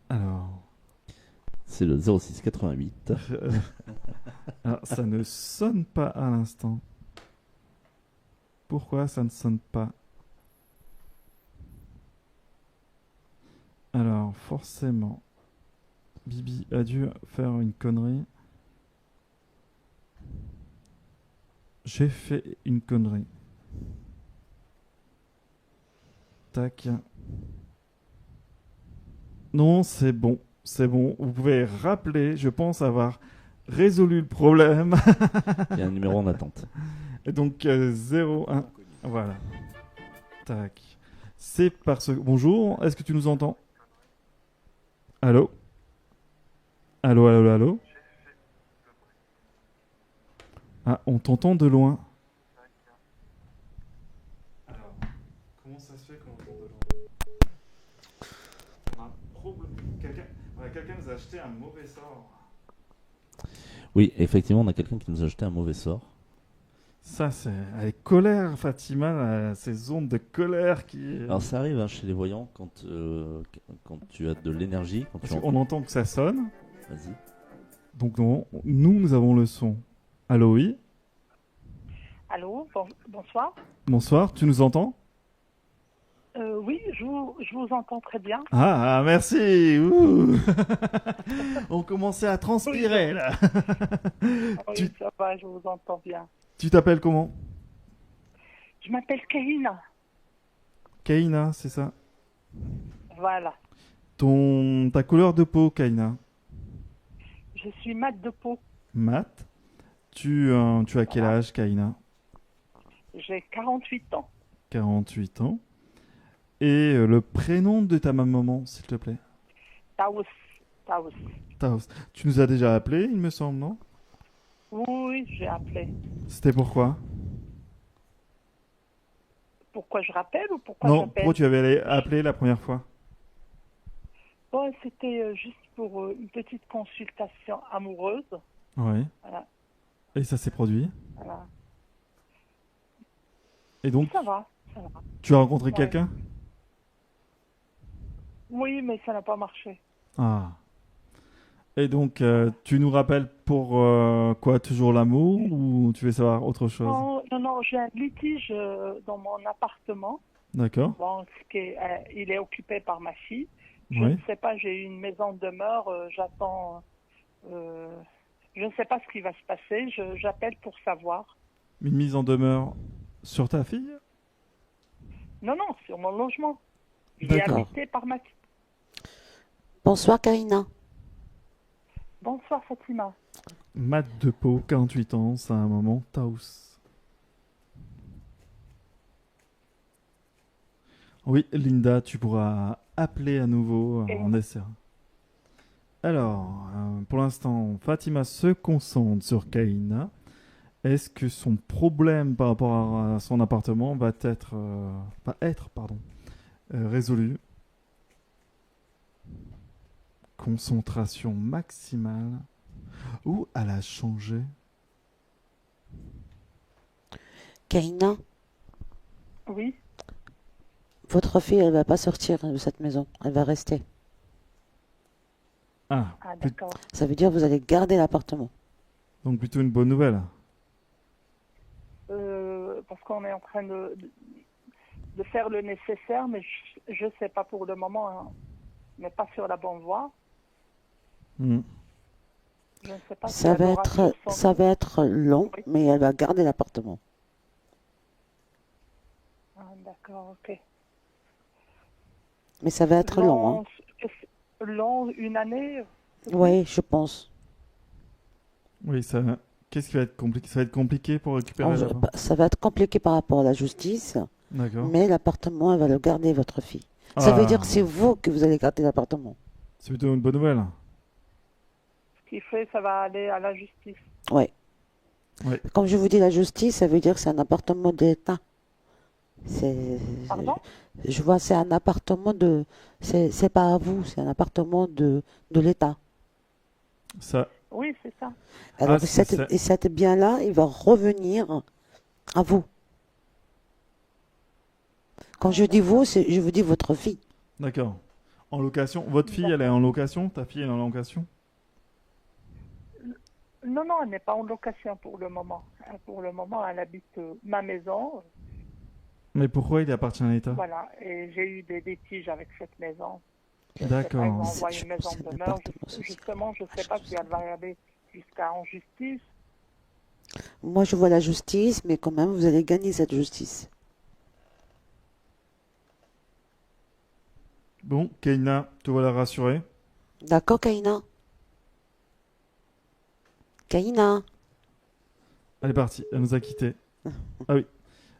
Alors. C'est le 06 88. Alors, ça ne sonne pas à l'instant. Pourquoi ça ne sonne pas? Alors, forcément, Bibi a dû faire une connerie. J'ai fait une connerie. Tac. Non, c'est bon. C'est bon. Vous pouvez rappeler. Je pense avoir résolu le problème. Il y a un numéro en attente. Et donc, 01. Voilà. Tac. C'est parce que... Bonjour. Est-ce que tu nous entends? Allô? Allô, allô, allô? Ah, on t'entend de loin. Alors, comment ça se fait qu'on entend de loin? On a un problème. Quelqu'un nous a acheté un mauvais sort. Oui, effectivement, on a quelqu'un qui nous a jeté un mauvais sort. Ça, c'est... Elle est colère, Fatima, ces ondes de colère qui... Alors ça arrive hein, chez les voyants quand tu as de l'énergie. On entend que ça sonne. Vas-y. Donc nous avons le son. Allô, oui? Allô, bonsoir. Bonsoir, tu nous entends? Oui, je vous entends très bien. Ah, merci. Ouh. On commençait à transpirer, là. Oui, ça va, je vous entends bien. Tu t'appelles comment? Je m'appelle Kaina. Kaina, c'est ça? Voilà. Ta couleur de peau, Kaina? Je suis mat de peau. Mat. Tu as quel âge, Kaina? J'ai 48 ans. 48 ans. Et le prénom de ta maman, s'il te plaît? Taous. Taous. Tu nous as déjà appelé, il me semble, non? Oui, j'ai appelé. C'était pourquoi? Pourquoi je rappelle ou pourquoi Non, j'appelle? pourquoi tu avais appelé la première fois? Bon, c'était juste pour une petite consultation amoureuse. Oui. Voilà. Et ça s'est produit? Voilà. Et donc, ça va. tu as rencontré Ouais. quelqu'un? Oui, mais ça n'a pas marché. Ah. Et donc, tu nous rappelles pour quoi? Toujours l'amour ou tu veux savoir autre chose? Non, j'ai un litige dans mon appartement. D'accord. Bon, il est occupé par ma fille. Je Oui. ne sais pas, j'ai eu une maison de demeure, j'attends. Je ne sais pas ce qui va se passer, j'appelle pour savoir. Une mise en demeure sur ta fille? Non, sur mon logement. Il est D'accord. habité par ma fille. Bonsoir, Kaina. Bonsoir, Fatima. Mat de peau, 48 ans, c'est un moment Taous. Oui, Linda, tu pourras appeler à nouveau en essayant. Alors, pour l'instant, Fatima se concentre sur Kaina. Est-ce que son problème par rapport à son appartement va être résolu? Concentration maximale. Ou elle a changé? Kaina, Oui, votre fille, elle va pas sortir de cette maison. Elle va rester. Ah, d'accord. Ça veut dire que vous allez garder l'appartement. donc plutôt une bonne nouvelle. Parce qu'on est en train de faire le nécessaire, mais je ne sais pas pour le moment, hein, mais pas sur la bonne voie. Hmm. Je ne sais pas si Ça elle va aura être, fait son- ça va être long, mais elle va garder l'appartement. Ah, d'accord, ok. Mais ça va être long, hein. Long, une année? Oui, je pense. Oui, qu'est-ce qui va être compliqué? Ça va être compliqué pour récupérer la Ça va être compliqué par rapport à la justice. D'accord. mais l'appartement, elle va le garder, votre fille. Ça veut dire que c'est vous que vous allez garder l'appartement. C'est plutôt une bonne nouvelle. Ce qui fait, ça va aller à la justice. Ouais. Ouais. Comme je vous dis, la justice, ça veut dire que c'est un appartement d'État. Pardon? Je vois, c'est un appartement de... C'est pas à vous, c'est un appartement de l'État. Ça. Oui, c'est ça. Alors, c'est et cet bien-là, il va revenir à vous. Quand je dis vous, je vous dis votre fille. D'accord. En location. Votre fille, elle est en location? Ta fille, elle est en location? Non, non, elle n'est pas en location pour le moment. Pour le moment, elle habite ma maison. Mais pourquoi il appartient à l'État? Voilà, et j'ai eu des litiges avec cette maison. D'accord. Ils m'ont envoyé une maison de demeure. Justement, je ne sais pas si elle va aller jusqu'en justice. Moi, je vois la justice, mais quand même, vous allez gagner cette justice. Bon, Kaina, te voilà rassurée. D'accord, Kaina? Kaina? Elle est partie, elle nous a quittés. Ah oui,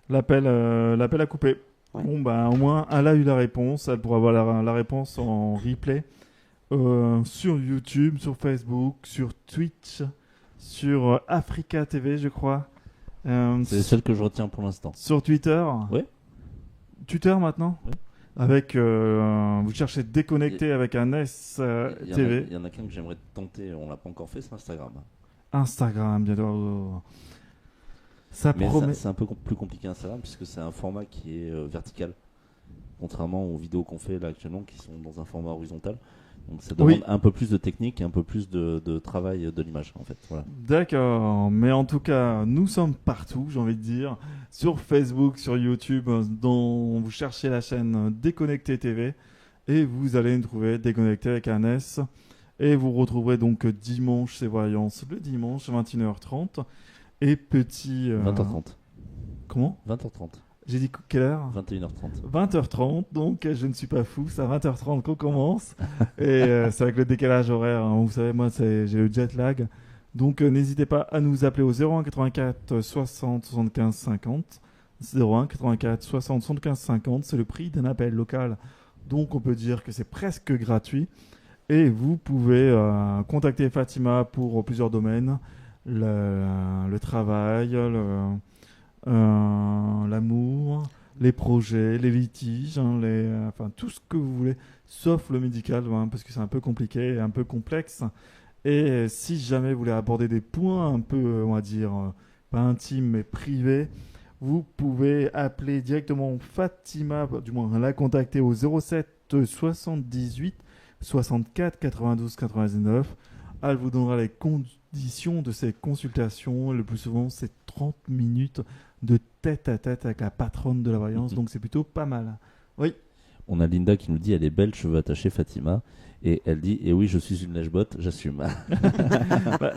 l'appel a coupé. Ouais. Bon, bah au moins, elle a eu la réponse. Elle pourra avoir la réponse en replay sur YouTube, sur Facebook, sur Twitch, sur Africa TV, je crois. C'est celle que je retiens pour l'instant. Sur Twitter. Oui. Twitter maintenant. Oui. Avec, vous cherchez déconnecté avec un S TV. Il y en a qu'un que j'aimerais tenter, on l'a pas encore fait, c'est Instagram. Instagram, bientôt. Ça Mais promet. c'est un peu plus compliqué Instagram puisque c'est un format qui est vertical, contrairement aux vidéos qu'on fait là actuellement qui sont dans un format horizontal. Donc ça demande un peu plus de technique et un peu plus de travail de l'image en fait. Voilà. D'accord, mais en tout cas, nous sommes partout, j'ai envie de dire, sur Facebook, sur YouTube, dont vous cherchez la chaîne Déconnecté TV et vous allez nous trouver Déconnecté avec un S. Et vous retrouverez donc dimanche ces voyances, le dimanche 21h30 et petit... 20h30. Comment? 20h30. J'ai dit quelle heure? 21h30. 20h30, donc je ne suis pas fou, c'est à 20h30 qu'on commence. Et c'est avec le décalage horaire, hein, vous savez, moi j'ai le jet lag. Donc n'hésitez pas à nous appeler au 01 84 60 75 50. 01 84 60 75 50, c'est le prix d'un appel local. Donc on peut dire que c'est presque gratuit. Et vous pouvez contacter Fatima pour plusieurs domaines. Le travail, l'amour, les projets, les litiges, hein, enfin tout ce que vous voulez, sauf le médical, hein, parce que c'est un peu compliqué et un peu complexe. Et si jamais vous voulez aborder des points un peu, on va dire, pas intimes mais privés, vous pouvez appeler directement Fatima, du moins la contacter au 07 78 64 92 99. Elle vous donnera les conditions de ces consultations. Le plus souvent, c'est 30 minutes de tête à tête avec la patronne de la voyance, donc c'est plutôt pas mal. Oui. On a Linda qui nous dit elle est belle, cheveux attachés, Fatima. Et elle dit et oui, je suis une lèche-botte, j'assume.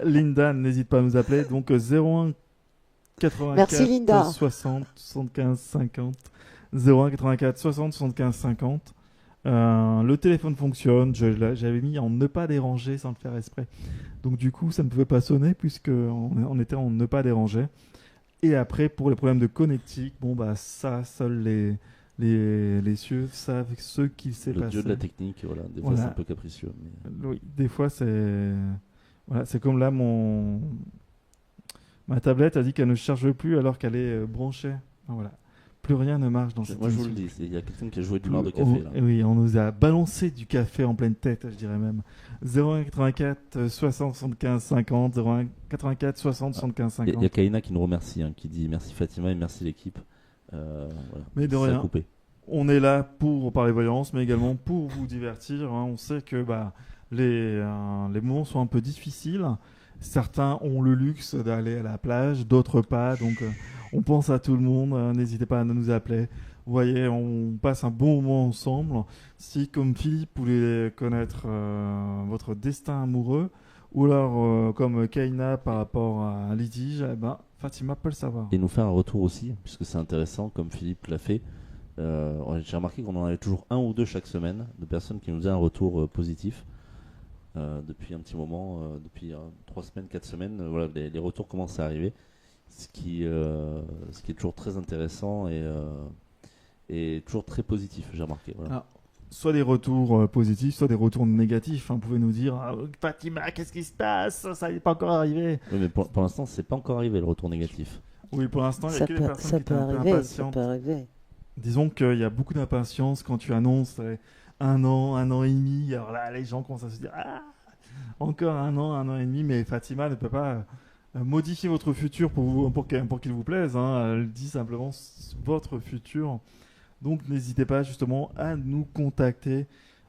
Linda, n'hésite pas à nous appeler. Donc 01 84 Merci, Linda. 60 75 50. 01 84 60 75 50. Le téléphone fonctionne. J'avais mis en ne pas déranger sans le faire exprès. Donc du coup, ça ne pouvait pas sonner puisque on était en ne pas déranger. Et après, pour les problèmes de connectique, bon bah ça, seuls les cieux savent ce qu'il s'est passé. Le dieu de la technique, voilà. Des fois, c'est un peu capricieux. Mais... Oui, des fois, c'est comme là, ma tablette a dit qu'elle ne charge plus alors qu'elle est branchée. Voilà. Plus rien ne marche dans cette Moi, je vous le dis, il y a quelqu'un qui a joué du marc de café. Là. Oui, on nous a balancé du café en pleine tête, je dirais même. 01 84 60 75 50, 01 84 60 75 50. Il y a Kaina qui nous remercie, hein, qui dit merci Fatima et merci l'équipe. Voilà. Mais de rien, on est là pour parler voyance, mais également pour vous divertir. Hein. On sait que les moments sont un peu difficiles. Certains ont le luxe d'aller à la plage, d'autres pas. Donc, on pense à tout le monde. N'hésitez pas à nous appeler. Vous voyez, on passe un bon moment ensemble. Si, comme Philippe, vous voulez connaître votre destin amoureux, ou alors comme Kaina par rapport à un litige, Fatima peut le savoir. Et nous faire un retour aussi, puisque c'est intéressant, comme Philippe l'a fait. J'ai remarqué qu'on en avait toujours un ou deux chaque semaine, de personnes qui nous faisaient un retour positif. Depuis un petit moment, depuis 3 semaines, 4 semaines, voilà, les retours commencent à arriver, ce qui est toujours très intéressant et est toujours très positif, j'ai remarqué. Voilà. Ah, soit des retours positifs, soit des retours négatifs. Vous pouvez nous dire Fatima, qu'est-ce qui se passe? Ça n'est pas encore arrivé. Oui, mais pour l'instant, c'est pas encore arrivé le retour négatif. Oui, pour l'instant, il y a que les personnes ça qui peut étaient un peu arriver, ça impatientes. peut arriver. Disons qu'il y a beaucoup d'impatience quand tu annonces 1 an et demi. Alors là, les gens commencent à se dire encore 1 an et demi, mais Fatima ne peut pas modifier votre futur pour qu'il vous plaise. Elle dit simplement votre futur. Donc n'hésitez pas justement à nous contacter.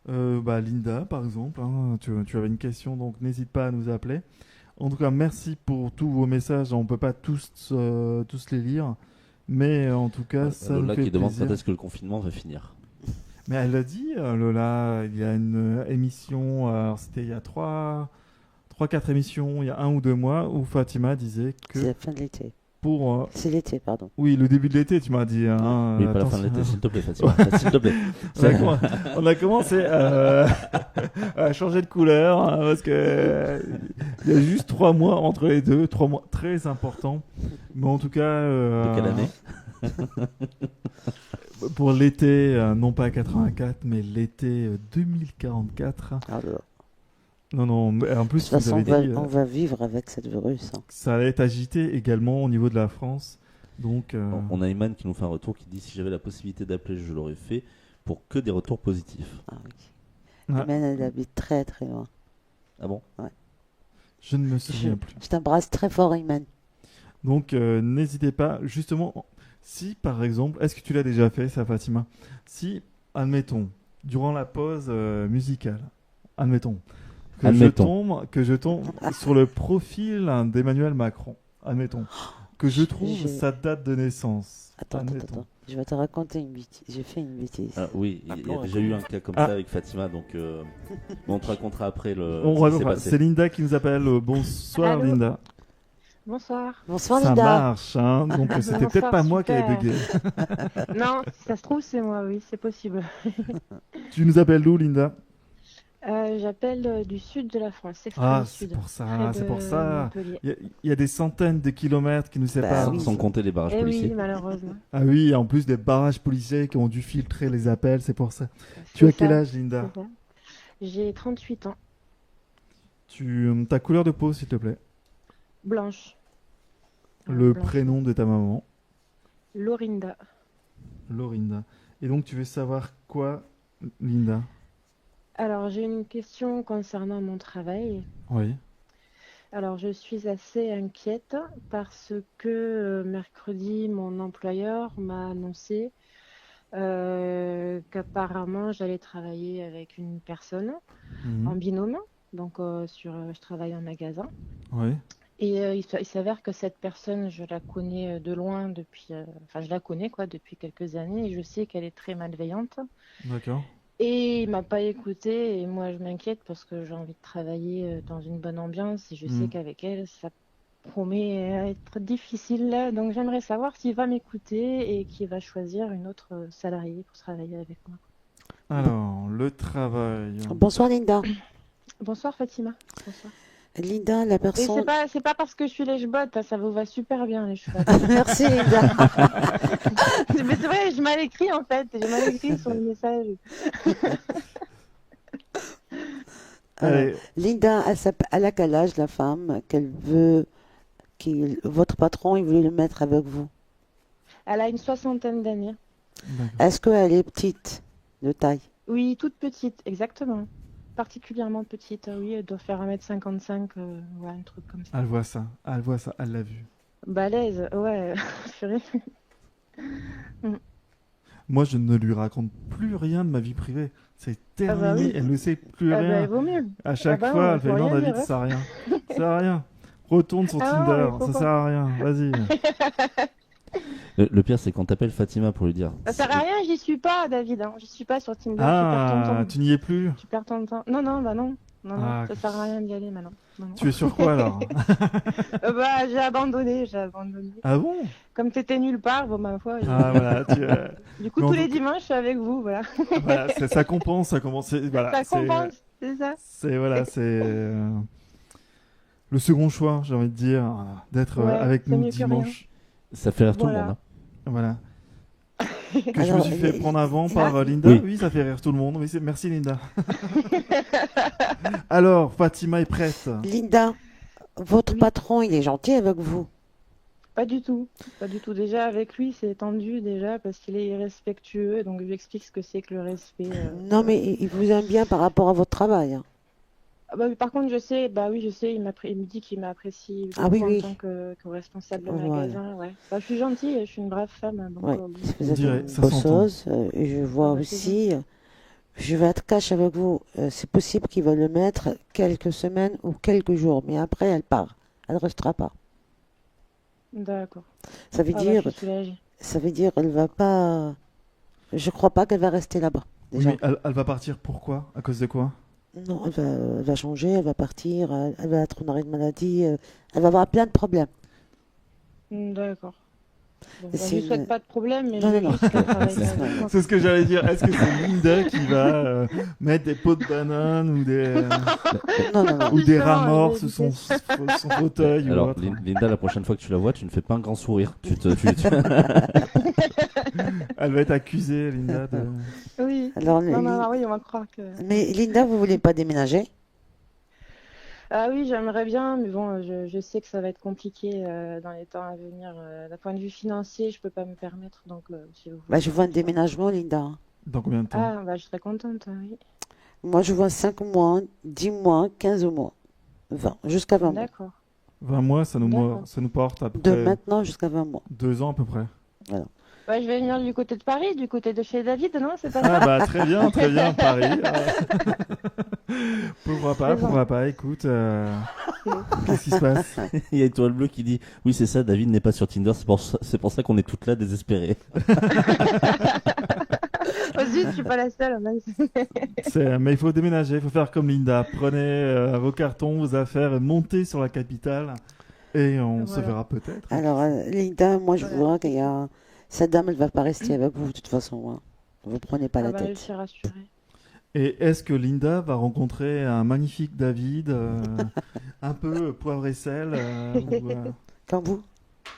Linda, par exemple, tu avais une question, donc n'hésite pas à nous appeler. En tout cas, merci pour tous vos messages. On ne peut pas tous les lire, mais en tout cas, ça nous Lola fait qui demande plaisir. quand est-ce que le confinement va finir. Mais elle l'a dit, Lola, il y a une émission, alors c'était il y a 3-4 émissions, il y a 1 ou 2 mois, où Fatima disait que... C'est la fin de l'été. Pour, C'est l'été, pardon. Oui, le début de l'été, tu m'as dit. Oui, pas la fin de l'été, s'il te plaît, Fatima. S'il te plaît. On a commencé à changer de couleur, parce que il y a juste 3 mois entre les deux, 3 mois très importants. Mais en tout cas... De quelle année pour l'été, non pas 84, mais l'été 2044. Non, mais en plus, De toute façon, vous avez dit, on va vivre avec cette virus. ça allait être agité également au niveau de la France. Donc, On a Iman qui nous fait un retour qui dit si j'avais la possibilité d'appeler, je l'aurais fait pour que des retours positifs. Ah oui. Iman, elle habite très très loin. Ah bon? Ouais. Je ne me souviens plus. Je t'embrasse très fort, Iman. Donc, n'hésitez pas. Justement, si par exemple, est-ce que tu l'as déjà fait, ça, Fatima? Si, admettons, durant la pause musicale, admettons, que je tombe sur le profil d'Emmanuel Macron, admettons, que je trouve sa date de naissance. Attends. Je vais te raconter une bêtise. J'ai fait une bêtise. Ah, oui, il y a déjà eu un cas comme ça avec Fatima, donc on te racontera après ce qui s'est passé. C'est Linda qui nous appelle. Bonsoir. Allô. Linda. Bonsoir. Bonsoir, Ça Linda. marche, donc c'était Bonsoir, peut-être pas moi qui super. avais bugué. Non, si ça se trouve, c'est moi, oui, c'est possible. Tu nous appelles d'où, Linda? J'appelle du sud de la France, extrême Ah, sud. c'est pour ça, près c'est de pour ça. Montpellier. Il y a des centaines de kilomètres qui nous séparent. Sans compter les barrages Eh policiers. oui, malheureusement. Ah oui, en plus des barrages policiers qui ont dû filtrer les appels, c'est pour ça. C'est Tu as quel ça, âge, Linda? c'est ça. J'ai 38 ans. Ta couleur de peau, s'il te plaît. Blanche. Le Blanche. prénom de ta maman. Lorinda. Lorinda. Et donc, tu veux savoir quoi, Linda? Alors, j'ai une question concernant mon travail. Oui. Alors, je suis assez inquiète parce que mercredi, mon employeur m'a annoncé qu'apparemment, j'allais travailler avec une personne en binôme. Donc, je travaille en magasin. Oui. Et il s'avère que cette personne, je la connais de loin depuis... je la connais depuis quelques années et je sais qu'elle est très malveillante. D'accord. Et il m'a pas écouté et moi je m'inquiète parce que j'ai envie de travailler dans une bonne ambiance et je sais qu'avec elle ça promet être difficile là. Donc j'aimerais savoir s'il va m'écouter et qu'il va choisir une autre salariée pour travailler avec moi. Alors, le travail. Bonsoir, Linda. Bonsoir Fatima. Bonsoir. Linda, la Et personne... c'est pas parce que je suis lèche-botte, ça vous va super bien les cheveux. Merci, Linda. Mais c'est vrai, j'ai mal écrit en fait, j'ai mal écrit sur le message. Alors, Linda, elle a quel âge, la femme, votre patron, il voulait le mettre avec vous? Elle a une 60aine d'années. D'accord. Est-ce qu'elle est petite de taille? Oui, toute petite, exactement. Particulièrement petite, oui, elle doit faire 1m55, ouais, un truc comme ça. Elle voit ça, elle l'a vu. Balèze, ouais, purée. Moi, je ne lui raconte plus rien de ma vie privée. C'est terminé, bah oui. Elle ne sait plus Ah bah, rien. il vaut mieux. À chaque Ah bah, fois, on elle fait peut non, rien David, dire, ça sert à rien. Ça sert à rien. Retourne sur Ah non, Tinder, il faut ça pas. sert à rien. Vas-y. Le pire, c'est quand t'appelles Fatima pour lui dire. Ça sert à rien, j'y suis pas, David. J'y suis pas sur Tinder. Tu perds ton Ah, temps. tu n'y es plus? Tu perds ton temps. Non, bah non. Non, Ah, ça sert à rien d'y aller maintenant. Non. Tu es sur quoi alors? Bah, j'ai abandonné. Ah bon? Comme t'étais nulle part, bon, ma foi. Ah voilà. Du coup, Mais en tous les tout- dimanches, je suis avec vous, voilà. Voilà, ça compense, ça commence. Voilà, Ça compense, c'est ça. C'est le second choix, j'ai envie de dire, d'être Ouais, avec c'est nous mieux que rien. dimanche. Ça fait rire tout le Voilà. monde. Voilà. Que je me suis fait prendre avant par Linda. Oui, ça fait rire tout le monde. Oui, merci Linda. Alors, Fatima est prête. Linda, votre patron, il est gentil avec vous? Pas du tout. Pas du tout. Déjà, avec lui, c'est tendu, déjà, parce qu'il est irrespectueux. Donc, je lui explique ce que c'est que le respect. Non, mais il vous aime bien par rapport à votre travail, hein. Ah bah, par contre, je sais, il me dit qu'il m'apprécie Ah oui, beaucoup oui. en tant que responsable de Voilà. magasin. Ouais. Bah, je suis gentille, je suis une brave femme. Donc, Ouais, bon. vous êtes une bosseuse, et je vois bah, c'est aussi, je vais être cash avec vous, c'est possible qu'il va le mettre quelques semaines ou quelques jours, mais après elle part, elle ne restera pas. D'accord. Ça veut Ah bah, dire, je suis soulagée. ça veut dire, elle va pas, je crois pas qu'elle va rester là-bas. Oui, Déjà. mais elle va partir pourquoi? À cause de quoi? Non, elle va changer, elle va partir, elle va être en arrêt de maladie, elle va avoir plein de problèmes. D'accord. Bon, Et bah, je c'est lui souhaite une- pas de problème, mais Non, je non, veux non. juste qu'elle travaille avec moi. C'est ce que j'allais dire. Est-ce que c'est Linda qui va mettre des pots de banane ou des, Non, non, non. ou des Justement, rats morts je sous vais son fauteuil ou Alors, autre? Linda, la prochaine fois que tu la vois, tu ne fais pas un grand sourire. Elle va être accusée, Linda, de... Oui. Alors, Non, oui, on va croire que. mais Linda, vous voulez pas déménager? Ah oui, j'aimerais bien, mais bon, je sais que ça va être compliqué dans les temps à venir. D'un point de vue financier, je peux pas me permettre, donc si vous Bah, je vois un déménagement, Linda, hein. Dans combien de temps? Ah, bah, je serais contente, oui. Moi, je vois 5 mois, 10 mois, 15 mois, 20, jusqu'à 20 mois. D'accord. 20 mois, ça D'accord. nous porte à peu De près maintenant jusqu'à 20 mois. 2 ans à peu près. Voilà. Ouais, je vais venir du côté de Paris, du côté de chez David, non? C'est pas Ah ça? bah très bien, Paris. Pourquoi pas, écoute, qu'est-ce qui se passe? Il y a Étoile Bleue qui dit oui, c'est ça, David n'est pas sur Tinder, c'est pour ça qu'on est toutes là désespérées. Oh zut, je suis pas la seule, mince. Mais il faut déménager, il faut faire comme Linda. Prenez vos cartons, vos affaires, et montez sur la capitale et on se Voilà. verra peut-être. Alors, Linda, moi, je vois qu'il y a... Cette dame, elle va pas rester avec vous, de toute façon, hein. Vous prenez pas Ah la bah, je tête. suis rassurée. Et est-ce que Linda va rencontrer un magnifique David, un peu poivre et sel Comme vous?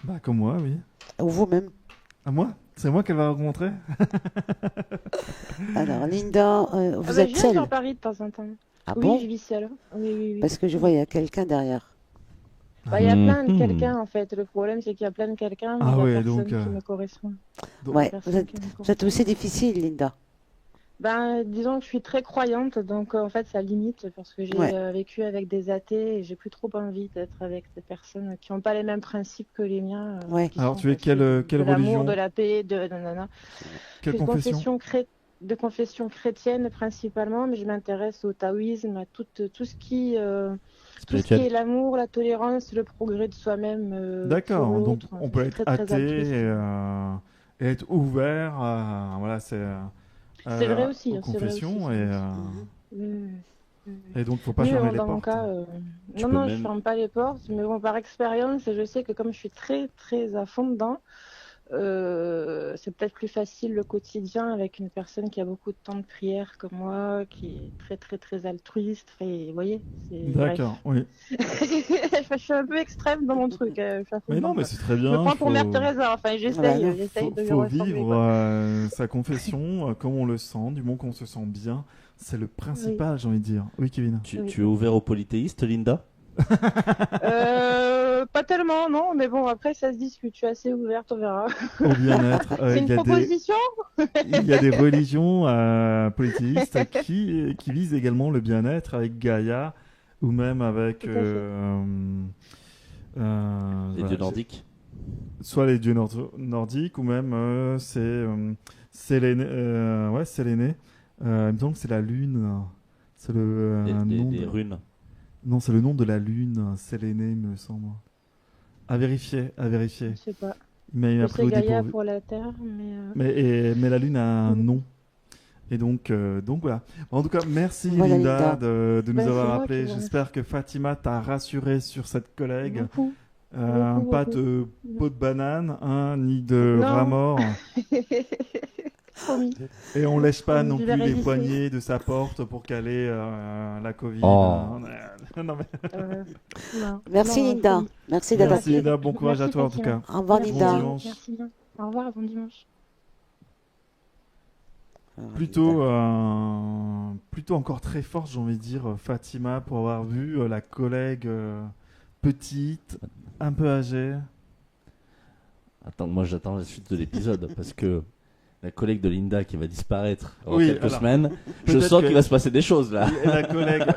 Bah comme moi, oui. Ou vous-même? À moi? C'est moi qu'elle va rencontrer? Alors, Linda, vous Ah bah, êtes je viens seule? sur Paris de temps en temps. Ah Oui, bon? je vis seule. Oui, oui, oui. Parce que je vois, il y a quelqu'un derrière. Bah, il y a plein de quelqu'un en fait. Le problème, c'est qu'il y a plein de quelqu'un, mais Ah il y a ouais, personne donc, qui me correspond. Ouais, Personne vous êtes, qui me correspond. vous êtes aussi difficile, Linda. Ben, disons que je suis très croyante, donc en fait, ça limite parce que j'ai Ouais. vécu avec des athées et j'ai plus trop envie d'être avec des personnes qui n'ont pas les mêmes principes que les miens. Ouais. Qui Alors sont tu es aussi quelle de l'amour, religion? de la paix, de nanana. Quelle Je suis confession? de confession chrétienne principalement, mais je m'intéresse au taoïsme, à tout ce qui est l'amour, la tolérance, le progrès de soi-même. D'accord, pour donc l'autre. on peut Je être suis très, très altruiste. athée et être ouvert à, voilà, C'est vrai aussi, aux c'est vrai aussi, confessions c'est vrai aussi. et donc faut pas Oui, fermer les dans mon portes. cas, Tu non, peux non, je même- ferme pas les portes, mais bon, par expérience, je sais que comme je suis très, très à fond dedans, c'est peut-être plus facile le quotidien avec une personne qui a beaucoup de temps de prière comme moi, qui est très, très, très altruiste. Vous voyez, D'accord, oui. Je suis un peu extrême dans mon truc. Je suis à fond Mais non, dedans, mais quoi. c'est très Je bien. me prends pour faut- Mère Teresa. Enfin, j'essaye de lui faut ressembler, vivre quoi. sa confession comme on le sent, du moment qu'on se sent bien. C'est le principal, j'ai envie de dire. Oui, Kevin. Tu es ouvert aux polythéistes, Linda? Pas tellement, non, mais bon, après, ça se discute. Je suis assez ouverte, on verra. Au bien-être. C'est une proposition? Il y a des religions polythéistes qui visent également le bien-être avec Gaïa ou même avec Les voilà, dieux nordiques. soit les dieux nordiques ou même Séléné. Ouais, Séléné. Il me semble que c'est la lune. C'est le nom Les de... runes. Non, c'est le nom de la lune, Séléné, il me semble. À vérifier, à vérifier. Je sais pas. Mais il Je m'a sais pris au Gaïa dépourvu. pour la Terre, mais... Mais la lune a un nom. Et donc voilà. En tout cas, merci Voilà, Linda Linda. de nous Ben, c'est avoir moi appelé. qui vous J'espère que Fatima t'a rassuré sur cette collègue. Beaucoup. Pas Beaucoup. de pot de banane, hein, ni de Non. rat mort. Promis. Et on lèche pas Promis, non je plus vais les résister. poignées de sa porte pour caler la Covid. Oh. Non, mais... Non. Merci, Non, Linda. promis. Merci d'avoir Merci Linda, bon courage à Merci, toi en tout Fatima. cas. Au revoir, Merci, Bon Linda. dimanche. Merci bien. Au revoir, bon dimanche. Plutôt encore très forte, j'ai envie de dire, Fatima, pour avoir vu la collègue petite, un peu âgée. Attends, moi j'attends la suite de l'épisode parce que la collègue de Linda qui va disparaître en Oui, quelques alors, semaines, je peut-être sens que- qu'il va se passer des choses là. Et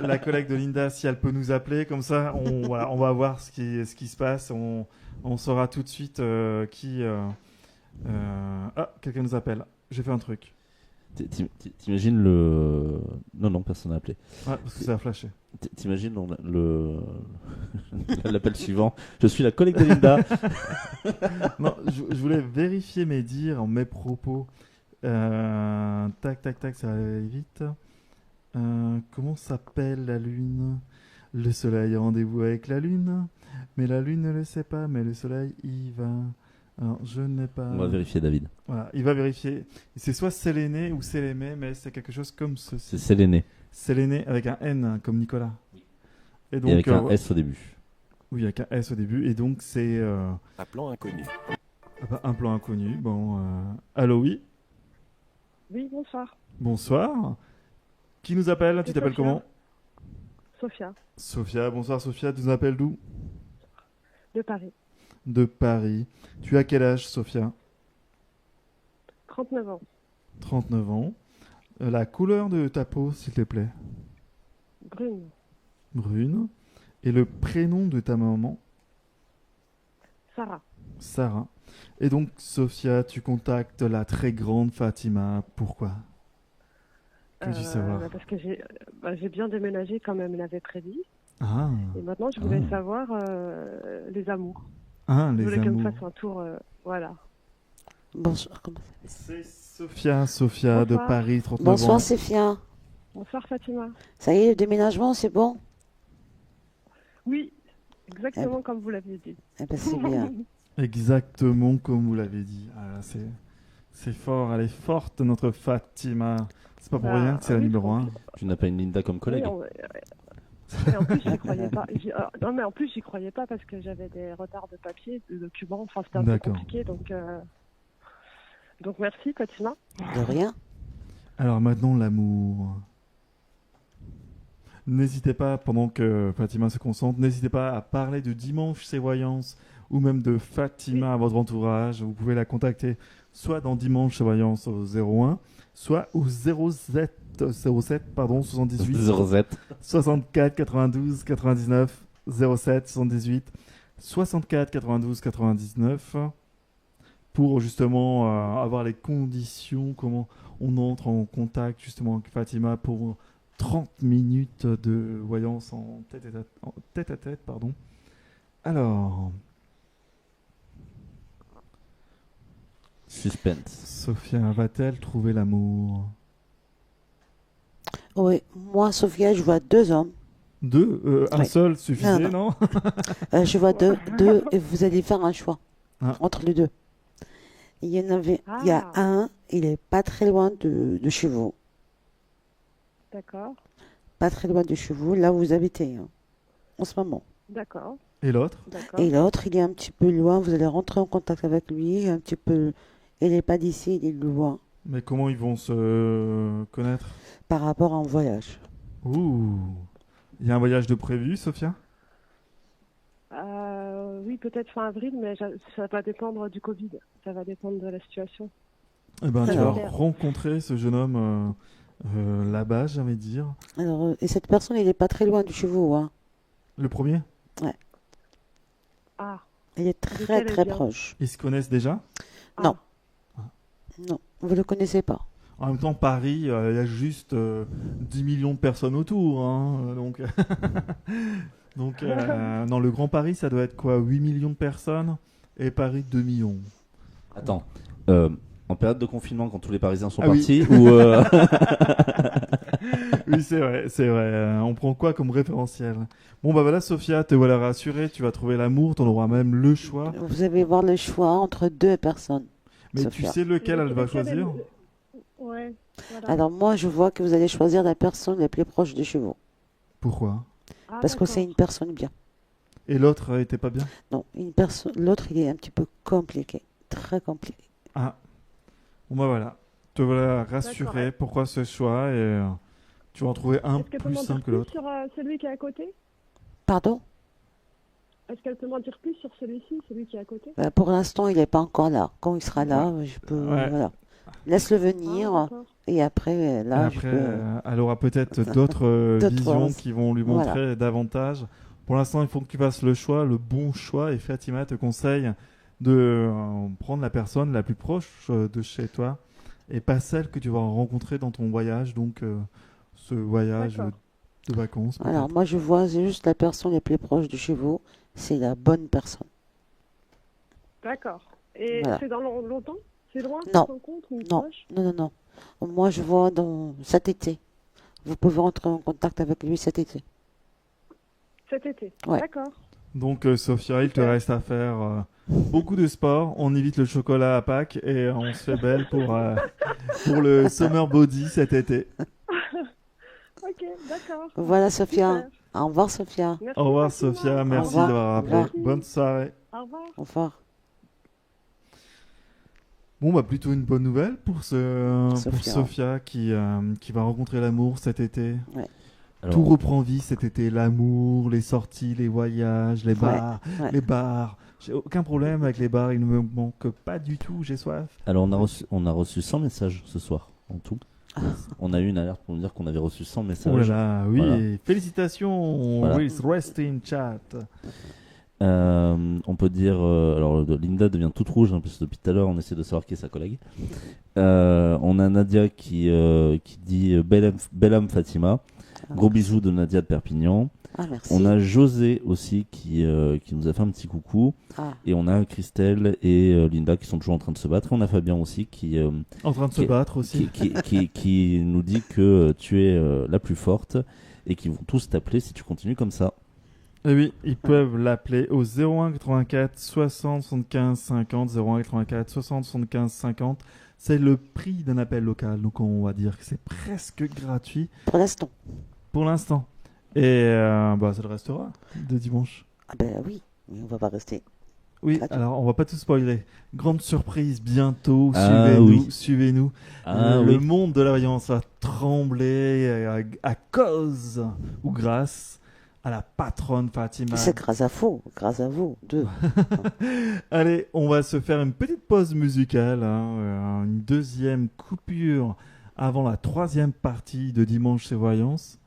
la collègue de Linda, si elle peut nous appeler, comme ça, on va voir ce qui se passe. On saura tout de suite qui. Ah, quelqu'un nous appelle. J'ai fait un truc. T'imagines le. Non, personne n'a appelé. Ouais, parce que ça a flashé. T'imagines l'appel suivant. Je suis la collègue de Linda. Non, je voulais vérifier mes dires, mes propos. Tac, ça va aller vite. Comment s'appelle la lune? Le soleil a rendez-vous avec la lune, mais la lune ne le sait pas, mais le soleil y va. Alors, je n'ai pas... On va vérifier, David. Voilà, il va vérifier. C'est soit Séléné ou Sélémé, mais c'est quelque chose comme ceci. C'est Séléné. Séléné avec un N, hein, comme Nicolas. Et Et avec un S au début. Oui, avec un S au début. Et donc, c'est... Un plan inconnu. Un plan inconnu. Bon, allô, oui. Oui, bonsoir. Bonsoir. Qui nous appelle? Tu C'est t'appelles Sophia. comment? Sophia, Sophia. Bonsoir, Sophia. Tu nous appelles d'où? de Paris. De Paris. Tu as quel âge, Sophia? 39 ans. 39 ans. La couleur de ta peau, s'il te plaît? Brune. Brune. Et le prénom de ta maman? Sarah. Sarah. Et donc, Sophia, tu contactes la très grande Fatima. Pourquoi? Que veux-tu savoir? Parce que j'ai bien déménagé comme elle me l'avait prédit. Ah. Et maintenant, je voulais savoir les amours. Ah, Je les voulais qu'elle me amours. fasse un tour. Voilà. Bonsoir, comment ça C'est Sophia de Bonsoir. Paris, 39 Bonsoir, ans. Sophia. Bonsoir, Fatima. Ça y est, le déménagement, c'est bon? Oui, exactement comme vous l'aviez dit. Eh ben, c'est bien. Exactement comme vous l'avez dit. Ah, là, c'est fort, elle est forte, notre Fatima. C'est pas pour Bah, rien que c'est la oui, numéro 1. Tu n'as pas une Linda comme collègue. Et en plus, j'y croyais pas. Non, mais en plus, j'y croyais pas parce que j'avais des retards de papier, de documents. Enfin, c'était un peu D'accord. compliqué. Donc merci, Fatima. De rien. Alors maintenant, l'amour. N'hésitez pas, pendant que Fatima se concentre, n'hésitez pas à parler de Dimanche C'est Voyance ou même de Fatima à votre entourage. Vous pouvez la contacter soit dans Dimanche C'est Voyance au 01, soit au 07 78 07. 64 92 99 07 78 64 92 99 pour justement avoir les conditions, comment on entre en contact justement avec Fatima pour 30 minutes de voyance en tête à tête, pardon. Alors, Suspense. Sophia va-t-elle trouver l'amour? Oui, moi, Sophia, je vois deux hommes. Deux, un Oui. seul suffisait, Non, non? Je vois deux et vous allez faire un choix entre les deux. Il y a un, il est pas très loin de chez vous. D'accord, Pas très loin de chez vous, là où vous habitez, hein, en ce moment. d'accord. Et l'autre? D'accord. Et l'autre, il est un petit peu loin, vous allez rentrer en contact avec lui, un petit peu. Il n'est pas d'ici, il est loin. Mais comment ils vont se connaître? Par rapport à un voyage. Ouh. Il y a un voyage de prévu, Sophia? Oui, peut-être fin avril, mais ça va dépendre du Covid. Ça va dépendre de la situation. Eh ben, tu vas Alors. rencontrer ce jeune homme là-bas, j'ai envie de dire. Alors, et cette personne, il n'est pas très loin de chez vous, hein. Le premier? Ouais. Ah. Il est très Lequel est très bien proche. Ils se connaissent déjà? Non. Non, vous ne le connaissez pas. En même temps, Paris, il y a juste 10 millions de personnes autour. Hein, donc, dans le Grand Paris, ça doit être quoi? 8 millions de personnes? Et Paris, 2 millions. Attends, en période de confinement, quand tous les Parisiens sont Ah oui. partis, ou Oui, c'est vrai, c'est vrai. On prend quoi comme référentiel? Bon, bah voilà, Sophia, te voilà rassurée. Tu vas trouver l'amour, tu en auras même le choix. Vous allez voir le choix entre deux personnes. Mais Sophia. tu sais lequel elle va choisir? Ouais. Voilà. Alors moi, je vois que vous allez choisir la personne la plus proche de chez vous. Pourquoi? Parce que c'est une personne bien. Et l'autre était pas bien? Non, l'autre, il est un petit peu compliqué. Très compliqué. Ah. Bon, bah voilà. te voilà rassuré. D'accord. Pourquoi ce choix et tu vas en trouver un Est-ce qu'elle peut plus m'en simple dire que plus l'autre. sur celui qui est à côté? Pardon? Est-ce qu'elle peut m'en dire plus sur celui-ci, celui qui est à côté? Pour l'instant, il n'est pas encore là. Quand il sera là, je peux. Ouais. Voilà. Laisse-le venir. Ah, d'accord. Et après, là, je Après, peux. elle aura peut-être d'autres D'autres visions choses. qui vont lui Voilà. montrer davantage. Pour l'instant, il faut que tu fasses le choix, le bon choix. Et Fatima te conseille de prendre la personne la plus proche de chez toi et pas celle que tu vas rencontrer dans ton voyage. Donc, ce voyage D'accord. de vacances. Alors, moi, je vois juste la personne la plus proche de chez vous. C'est la bonne personne. D'accord. Et Voilà. c'est dans longtemps? C'est loin Non. cette rencontre ou Non, proche? non. Moi, je vois dans cet été. Vous pouvez entrer en contact avec lui cet été. Cet été. Ouais. D'accord. Donc, Sophia, il te reste à faire beaucoup de sport. On évite le chocolat à Pâques et on se fait belle pour le Summer Body cet été. Ok, d'accord. Voilà, Sophia. Super. Au revoir, Sophia. Merci, Au revoir, Fatima. Sophia. Merci revoir. d'avoir Au rappelé. revoir. Bonne soirée. Au revoir. Au revoir. Bon, bah, plutôt une bonne nouvelle pour Sophia. Sophia qui va rencontrer l'amour cet été. Ouais. Alors, Tout reprend vie cet été. L'amour, les sorties, les voyages, les bars. Ouais. Les bars. J'ai aucun problème avec les bars. Il ne me manque pas du tout. J'ai soif. alors on a reçu 100 messages ce soir en tout. On a eu une alerte pour nous dire qu'on avait reçu 100 messages. Oh là là, oui. Voilà. Félicitations. Voilà. Oui, rest in chat. On peut dire, alors Linda devient toute rouge, hein, parce que depuis tout à l'heure on essaie de savoir qui est sa collègue. On a Nadia qui dit belle âme Fatima. Gros bisous de Nadia de Perpignan. Ah, merci. On a José aussi qui nous a fait un petit coucou. Ah. Et on a Christelle et Linda qui sont toujours en train de se battre. Et on a Fabien aussi qui En train de se battre aussi. qui nous dit que tu es la plus forte et qu'ils vont tous t'appeler si tu continues comme ça. Et oui, ils peuvent l'appeler au 01 84 60 75 50. 01 84 60 75 50. C'est le prix d'un appel local. Donc on va dire que c'est presque gratuit. Pour l'instant. Pour l'instant. Et bah, ça le restera de dimanche. Ah ben oui, mais on va pas rester. Oui, Gratuit. alors on va pas tout spoiler. Grande surprise bientôt. Ah, Suivez-nous. oui. Suivez-nous. Ah, le oui. monde de la voyance va trembler à cause ou grâce à la patronne Fatima. C'est grâce à vous, deux. Allez, on va se faire une petite pause musicale, hein, une deuxième coupure avant la troisième partie de Dimanche c'est Voyance.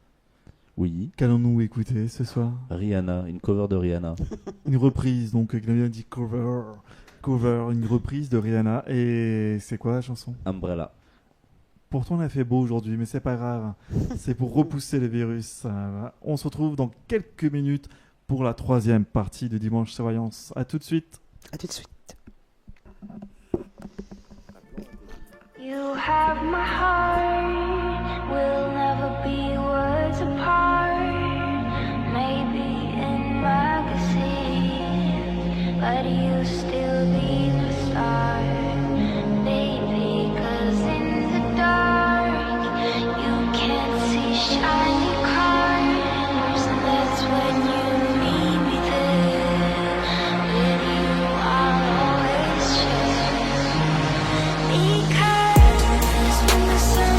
Oui. Qu'allons-nous écouter ce soir? Rihanna, une cover de Rihanna. Une reprise, donc il a bien dit cover, une reprise de Rihanna. Et c'est quoi la chanson? Umbrella. Pourtant on a fait beau aujourd'hui, mais c'est pas grave. C'est pour repousser le virus. On se retrouve dans quelques minutes pour la troisième partie de Dimanche c'est Voyance. À tout de suite. À tout de suite. You have my heart, we'll never be worlds apart. Maybe in magazines, but you still be the star, baby. 'Cause in the dark, you can't see shiny cars, and that's when you need me there. With you, I'll always share. Because when the sun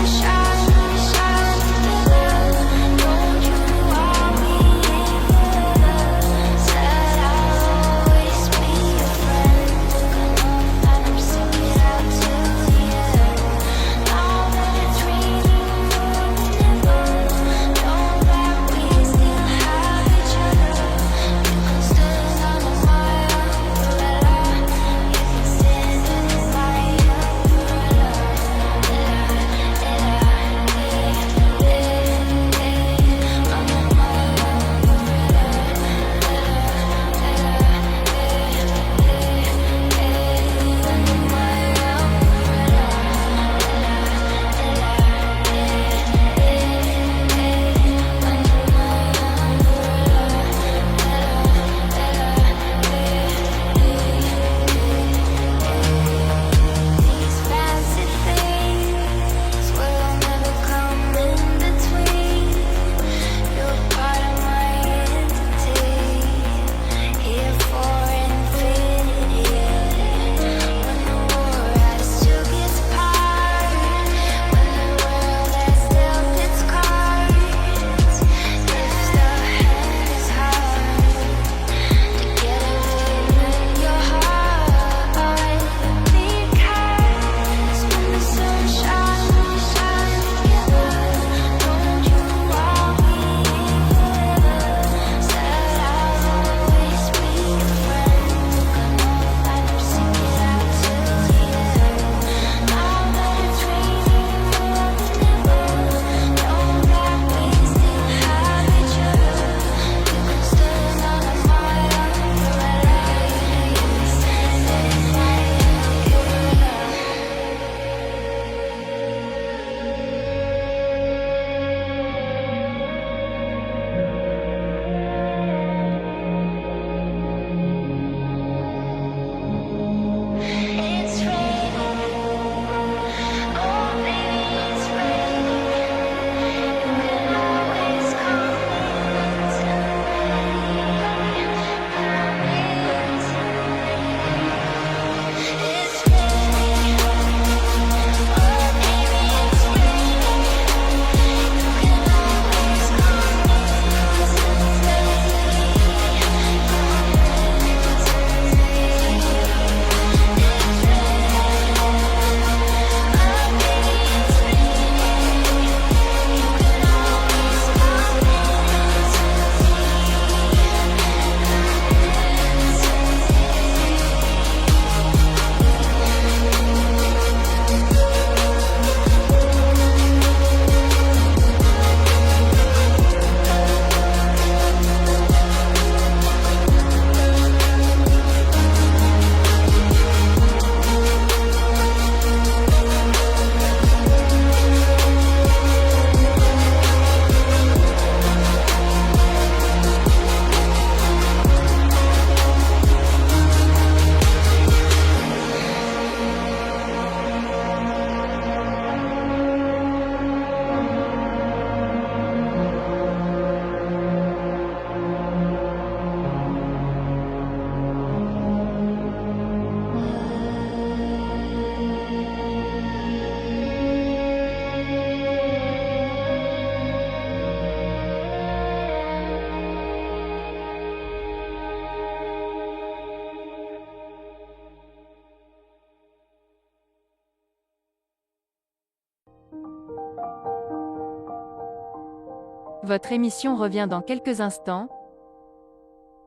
Votre émission revient dans quelques instants.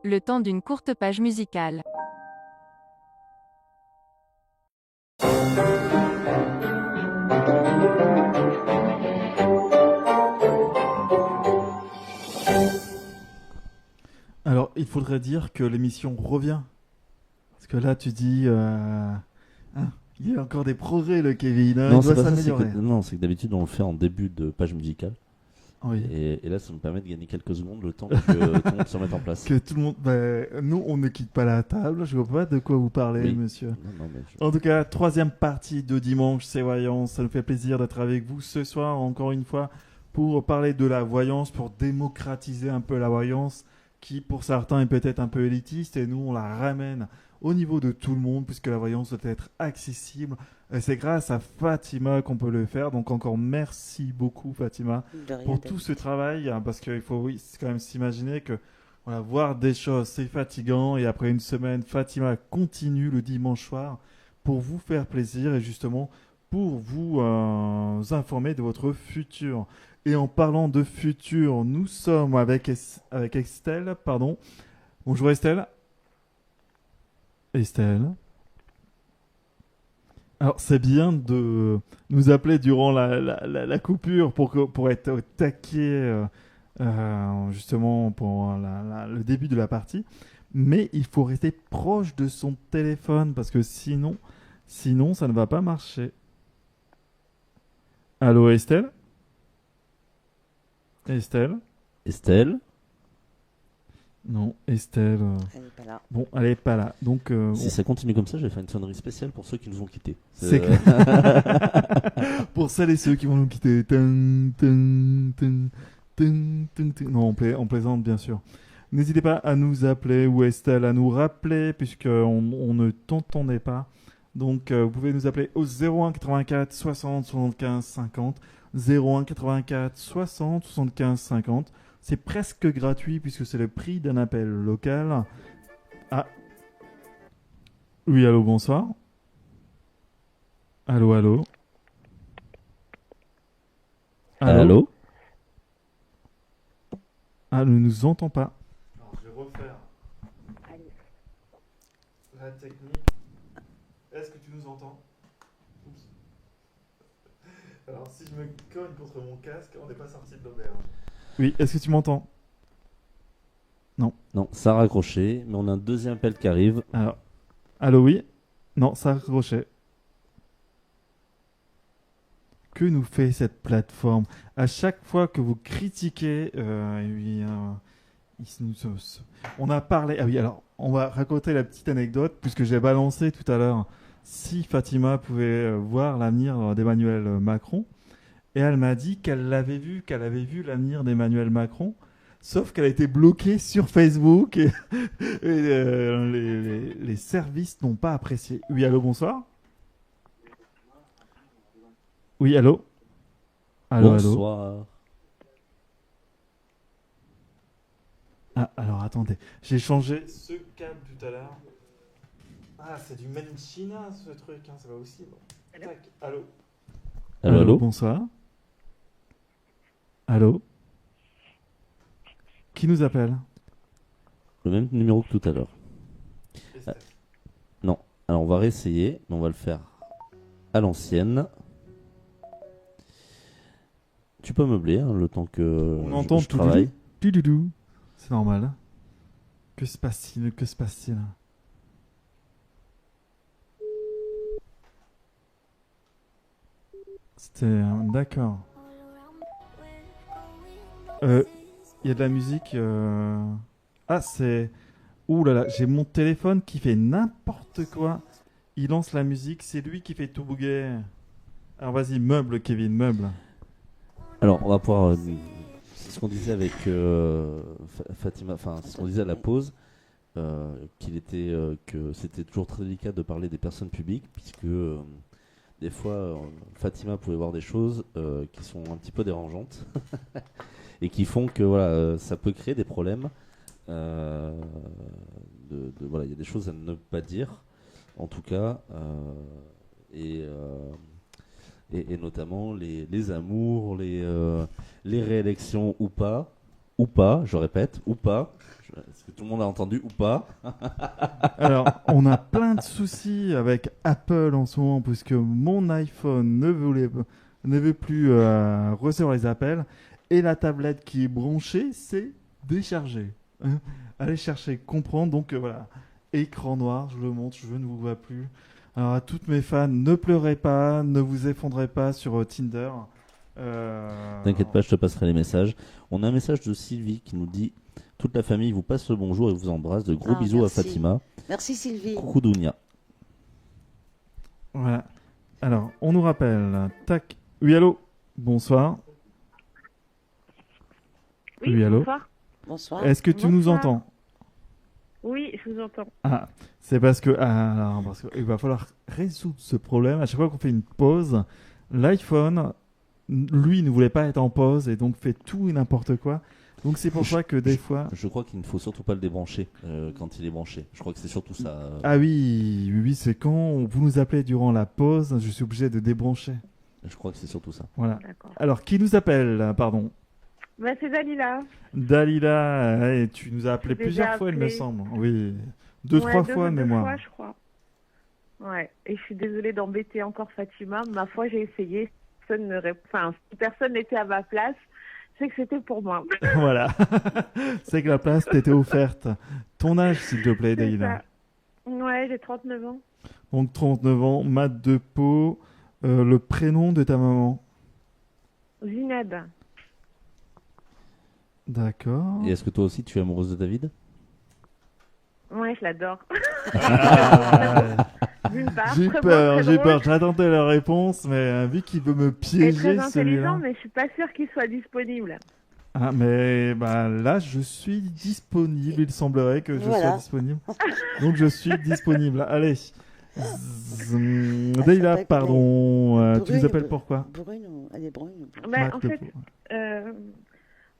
Le temps d'une courte page musicale. Alors, il faudrait dire que l'émission revient. Parce que là, tu dis... il y a encore des progrès, le Kevin. Non, il doit c'est pas ça, s'améliorer. c'est que d'habitude, on le fait en début de page musicale. Oui. Et là, ça nous permet de gagner quelques secondes, le temps que tout le monde se remette en place. Que tout le monde... nous, on ne quitte pas la table. Je vois pas de quoi vous parlez, Oui. monsieur. Non, mais En tout cas, 3e partie de Dimanche, c'est Voyance. Ça nous fait plaisir d'être avec vous ce soir, encore une fois, pour parler de la voyance, pour démocratiser un peu la voyance, qui pour certains est peut-être un peu élitiste, et nous, on la ramène au niveau de tout le monde, puisque la voyance doit être accessible. Et c'est grâce à Fatima qu'on peut le faire. Donc encore merci beaucoup, Fatima, De rien, pour David. tout ce travail, hein, parce qu'il faut quand même s'imaginer que voilà, voir des choses, c'est fatigant, et après une semaine, Fatima continue le dimanche soir pour vous faire plaisir et justement pour vous informer de votre futur. Et en parlant de futur, nous sommes avec Estelle, pardon. Bonjour Estelle. Estelle. Alors, c'est bien de nous appeler durant la coupure pour être au taquet, justement, pour le début de la partie. Mais il faut rester proche de son téléphone parce que sinon, ça ne va pas marcher. Allô, Estelle? Estelle? Estelle? Non, Estelle. Elle n'est pas là. Bon, elle n'est pas là. Donc, Si ça continue comme ça, je vais faire une sonnerie spéciale pour ceux qui nous ont quittés. C'est clair. Pour celles et ceux qui vont nous quitter. Tung, tung, tung, tung, tung, tung. Non, on plaisante, bien sûr. N'hésitez pas à nous appeler ou Estelle à nous rappeler, puisqu'on ne t'entendait pas. Donc, vous pouvez nous appeler au 01 84 60 75 50. 01 84 60 75 50. C'est presque gratuit puisque c'est le prix d'un appel local. Ah. Oui, allô, bonsoir. Allô, allô. Allô? Ah, ne nous entend pas. Alors, je vais refaire. La technique. Est-ce que tu nous entends? Oups. Alors, si je me cogne contre mon casque, on n'est pas sorti de l'auberge. Oui, est-ce que tu m'entends? Non. Non, ça a raccroché, mais on a un deuxième appel qui arrive. Alors, allô, oui? Non, ça a raccroché. Que nous fait cette plateforme? À chaque fois que vous critiquez, on a parlé. Ah oui, alors, on va raconter la petite anecdote, puisque j'ai balancé tout à l'heure si Fatima pouvait voir l'avenir d'Emmanuel Macron. Et elle m'a dit qu'elle avait vu l'avenir d'Emmanuel Macron, sauf qu'elle a été bloquée sur Facebook et, les services n'ont pas apprécié. Oui, allô, bonsoir. Oui, allô. Allô, Bonsoir. allô. Ah, alors attendez, j'ai changé ce câble tout à l'heure. Ah, c'est du Made in China ce truc, hein, c'est pas aussi. Bon. Tac, allô. Allô, allô. Bonsoir. Allô. Qui nous appelle? Le même numéro que tout à l'heure. Non. Alors on va réessayer, mais on va le faire à l'ancienne. Tu peux meubler hein, le temps que On entend je tout travaille. doudou. C'est normal. Que se passe-t-il? Que se passe-t-il? C'était... d'accord. Il y a de la musique... Ah, c'est... Ouh là là, j'ai mon téléphone qui fait n'importe quoi. Il lance la musique, c'est lui qui fait tout bouguer. Alors vas-y, meuble Kevin, meuble. Alors on va pouvoir... c'est ce qu'on disait avec Fatima, enfin c'est ce qu'on disait à la pause, qu'il était, que c'était toujours très délicat de parler des personnes publiques, puisque des fois Fatima pouvait voir des choses qui sont un petit peu dérangeantes et qui font que voilà, ça peut créer des problèmes. Voilà, il y a des choses à ne pas dire, en tout cas, et et notamment les amours, les réélections ou pas, je répète, ou pas. Est-ce que tout le monde a entendu ou pas? Alors, on a plein de soucis avec Apple en ce moment, puisque mon iPhone ne veut plus recevoir les appels, et la tablette qui est branchée, c'est déchargée. Hein. Allez chercher, comprendre. Donc voilà, écran noir, je le montre, je ne vous vois plus. Alors à toutes mes fans, ne pleurez pas, ne vous effondrez pas sur Tinder. T'inquiète pas, je te passerai les messages. On a un message de Sylvie qui nous dit: toute la famille vous passe le bonjour et vous embrasse. De gros bisous merci. à Fatima. Merci Sylvie. Coucou Dounia. Voilà. Alors, on nous rappelle. Tac. Oui, allô. Bonsoir. Oui, allô. bonsoir. Bonsoir. Est-ce que tu nous Bonsoir. entends? Oui, je vous entends. Ah, c'est parce que il va falloir résoudre ce problème. À chaque fois qu'on fait une pause, l'iPhone, lui, ne voulait pas être en pause et donc fait tout et n'importe quoi. Donc c'est pour ça que des fois. Je crois qu'il ne faut surtout pas le débrancher quand il est branché. Je crois que c'est surtout ça. Ah oui, c'est quand vous nous appelez durant la pause, je suis obligé de débrancher. Je crois que c'est surtout ça. Voilà. D'accord. Alors, qui nous appelle? Pardon. Bah, c'est Dalila. Dalila, et tu nous as appelé J'ai plusieurs déjà fois, il me appelé. semble. Oui, deux, trois fois, deux mémoire. fois, je crois. Ouais, et je suis désolée d'embêter encore Fatima. Ma foi, j'ai essayé. Si personne n'était à ma place, c'est que c'était pour moi. Voilà. C'est que la place t'était offerte. Ton âge, s'il te plaît, C'est Dalila. ça. Ouais, j'ai 39 ans. Donc 39 ans, mat de peau, le prénom de ta maman. Zineb. D'accord. Et est-ce que toi aussi tu es amoureuse de David? Ouais, je l'adore. D'une part, J'ai très peur, beau, très j'ai drôle. peur. J'attendais la réponse, mais vu qu'il veut me Et piéger très intelligent, celui-là. mais je suis pas sûre qu'il soit disponible. Ah, mais là, je suis disponible. Il semblerait que je sois Voilà. disponible. Donc, je suis disponible. Allez. Dalila, s'appelle pardon. Tu nous Brune, appelles pourquoi? Brune, elle est brune. Ben, Mat en de fait,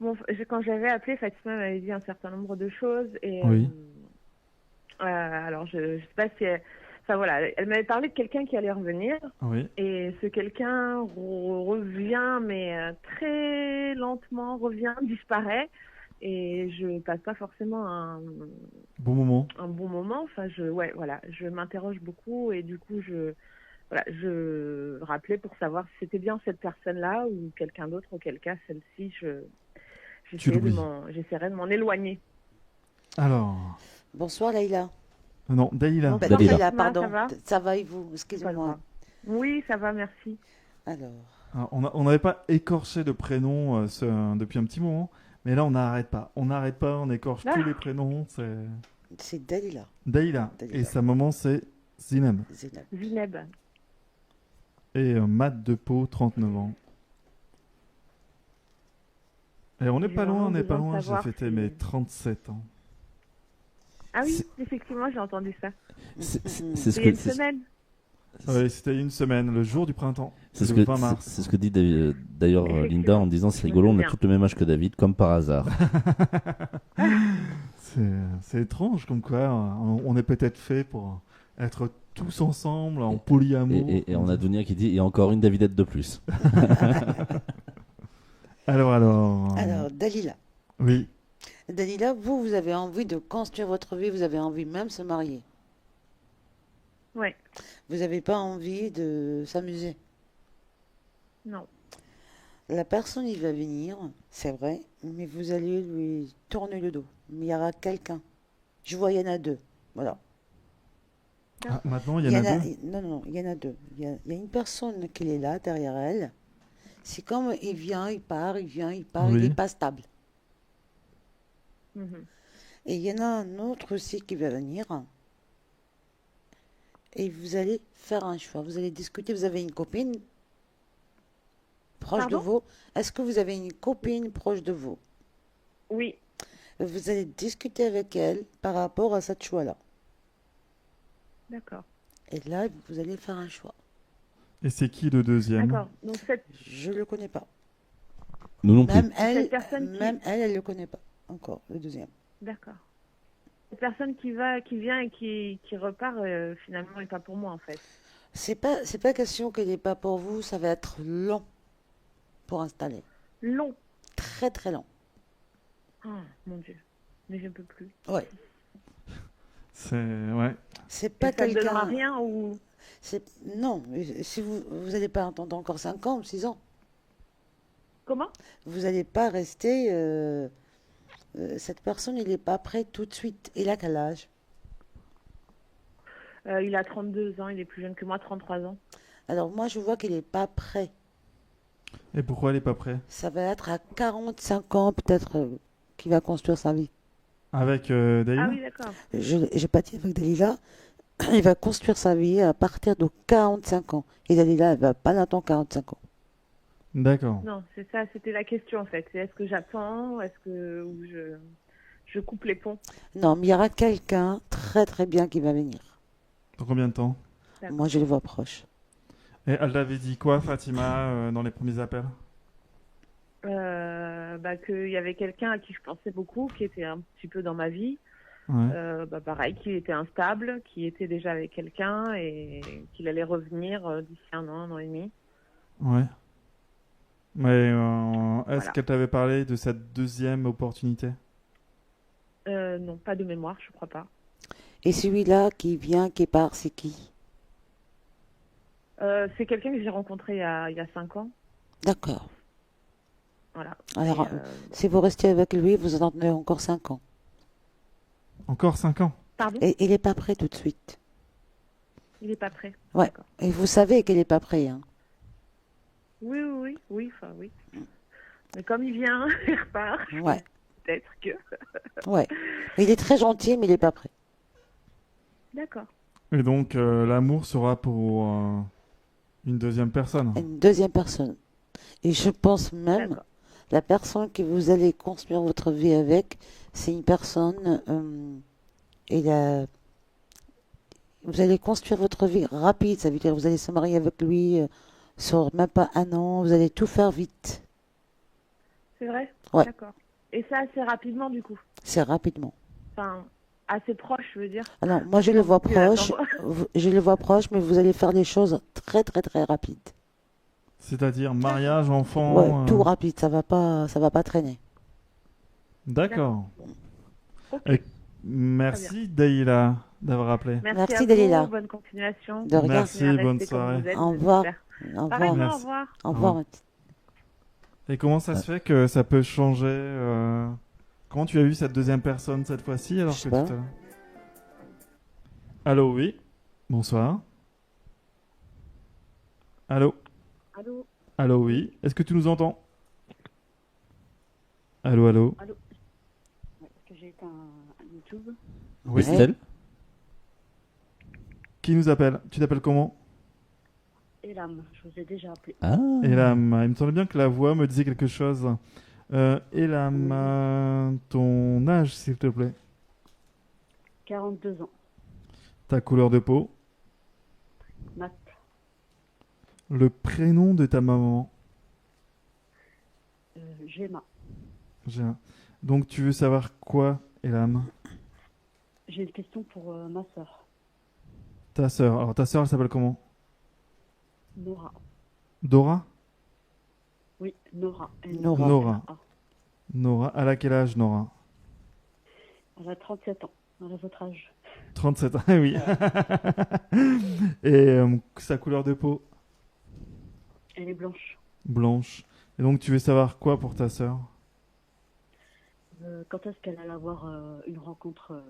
peau. quand j'avais appelé, Fatima m'avait dit un certain nombre de choses. Et, Oui. alors, je sais pas si enfin voilà, elle m'avait parlé de quelqu'un qui allait revenir. Oui. Et ce quelqu'un revient, mais très lentement revient, disparaît. Et je passe pas forcément un Bon moment. bon moment. Enfin, je m'interroge beaucoup et du coup, je rappelais pour savoir si c'était bien cette personne-là ou quelqu'un d'autre, auquel cas celle-ci, j'essaierais de m'en éloigner. Alors. Bonsoir Leïla. Non, Dalila. Bah, Dalila. Dalila, pardon. Ça va Ça va et vous? Excusez-moi. Oui, ça va, merci. Alors, Alors, on n'avait pas écorché de prénom depuis un petit moment, mais là on n'arrête pas. On écorche Ah. tous les prénoms. C'est c'est Dalila. Dalila. Dalila. Et sa maman c'est Zineb. Zineb. Zineb. Et mat de peau, 39 ans. Et on n'est J'ai pas loin, vraiment on n'est pas besoin de loin. J'ai savoir fêté si- mes 37 ans. Ah oui, effectivement, j'ai entendu ça. C'est Il ce y a que une semaine. Oui, c'était une semaine, le jour du printemps. c'est ce le que 20 mars. c'est ce que dit d'ailleurs Linda Effectivement. en disant c'est Je me rigolo, on a souviens. tous le même âge que David, comme par hasard. C'est étrange comme quoi on est peut-être fait pour être tous ensemble en polyamour. Et on a Dounia qui dit il y a encore une Davidette de plus. Alors. Alors, Dalila. Oui. Dalila, vous avez envie de construire votre vie, vous avez envie même de se marier. Ouais, Vous n'avez pas envie de s'amuser. non. La personne, il va venir, c'est vrai, mais vous allez lui tourner le dos. Mais il y aura quelqu'un. Je vois, il y en a deux. Voilà. Ah, maintenant, il y en a deux. Non, il y en a deux. Il y a une personne qui est là, derrière elle. C'est comme il vient, il part, il vient, il part, il Oui. n'est pas stable. Mhm. Et il y en a un autre aussi qui va venir. Et vous allez faire un choix. Vous allez discuter. Vous avez une copine proche de Pardon? vous. Est-ce que vous avez une copine proche de vous? Oui, Vous allez discuter avec elle par rapport à ce choix-là. d'accord. Et là, vous allez faire un choix. Et c'est qui le deuxième? D'accord. Donc cette Je ne le connais pas. Nous non plus. Même elle, personne qui- même elle ne le connaît pas encore, le deuxième. D'accord. Cette personne qui vient et qui repart, finalement, n'est pas pour moi, en fait. C'est pas question qu'il n'est pas pour vous, ça va être long pour installer. Long. Très très long. Ah, mon Dieu. Mais je ne peux plus. Ouais. Ouais. C'est Et pas ça ne donnera quelqu'un. rien ou... Non, mais si vous n'allez pas attendre encore 5 ans ou 6 ans. Comment? Vous n'allez pas rester. Cette personne, il n'est pas prêt tout de suite. Il a quel âge? Il a 32 ans, il est plus jeune que moi, 33 ans. Alors moi, je vois qu'il n'est pas prêt. Et pourquoi elle est pas prête? Ça va être à 45 ans peut-être qu'il va construire sa vie. Avec Dalila? Ah oui, d'accord. J'ai pas dit avec Dalila. Il va construire sa vie à partir de 45 ans. Et Dalila, elle va pas attendre 45 ans. D'accord. Non, c'est ça, c'était la question en fait. C'est est-ce que j'attends, est-ce que ou je coupe les ponts? Non, mais il y aura quelqu'un très très bien qui va venir. Dans combien de temps? D'accord. Moi, je le vois proche. Et elle t'avait dit quoi, Fatima, dans les premiers appels? Qu'il y avait quelqu'un à qui je pensais beaucoup, qui était un petit peu dans ma vie. Ouais. Pareil, qu'il était instable, qui était déjà avec quelqu'un et qu'il allait revenir d'ici un an et demi. Ouais. Mais est-ce Voilà. qu'elle t'avait parlé de cette deuxième opportunité? Non, pas de mémoire, je crois pas. Et celui-là qui vient, qui part, c'est qui? C'est quelqu'un que j'ai rencontré il y a 5 ans. D'accord. Voilà. Alors, Et, si vous restez avec lui, vous en avez encore 5 ans. Encore 5 ans? Pardon? Et il n'est pas prêt tout de suite. Il n'est pas prêt. Ouais. D'accord. Et vous savez qu'il n'est pas prêt, hein. Oui, enfin oui. Mais comme il vient, il repart. Ouais. Peut-être que. Ouais. Il est très gentil, mais il n'est pas prêt. D'accord. Et donc, l'amour sera pour une deuxième personne? Une deuxième personne. Et je pense même, D'accord. la personne que vous allez construire votre vie avec, c'est une personne, vous allez construire votre vie rapide, ça veut dire vous allez se marier avec lui sur même pas un an, vous allez tout faire vite. C'est vrai? Ouais. D'accord. Et ça assez rapidement du coup? C'est rapidement. Enfin, assez proche, je veux dire. Alors, moi je le vois plus proche, attendre. je le vois proche, mais vous allez faire des choses très très très rapides. C'est-à-dire mariage, enfant? Ouais, tout rapide, ça va pas traîner. D'accord. Ok. Et merci, Dalila, d'avoir appelé. Merci à Dalila. vous, bonne continuation. De rien. Merci, Continuez à bonne rester comme soirée. vous êtes, Au c'est revoir. super. Au Pareillement, revoir. au revoir. Au revoir. Et comment ça se fait que ça peut changer Comment tu as eu cette deuxième personne cette fois-ci alors Je sais que pas. tout à l'heure. Allô, oui. Bonsoir. Allô. Allô. Allô, oui. Est-ce que tu nous entends? Allô, allô. Allô. Ouais, est-ce que j'ai éteint YouTube? Oui. Estelle? Qui nous appelle? Tu t'appelles comment? Elam, je vous ai déjà appelé. Ah. Elam, il me semblait bien que la voix me disait quelque chose. Elam, ton âge, s'il te plaît. 42 ans. Ta couleur de peau. Mat. Le prénom de ta maman. Gemma. Donc, tu veux savoir quoi, Elam? J'ai une question pour ma soeur, Ta sœur. Alors, ta sœur, elle s'appelle comment? Nora. Dora? Oui, Nora. Nora. Nora. Nora. Elle a quel âge, Nora? Elle a 37 ans. Elle a votre âge. 37 ans, oui. Et sa couleur de peau? Elle est blanche. Blanche. Et donc, tu veux savoir quoi pour ta sœur? Quand est-ce qu'elle allait avoir une rencontre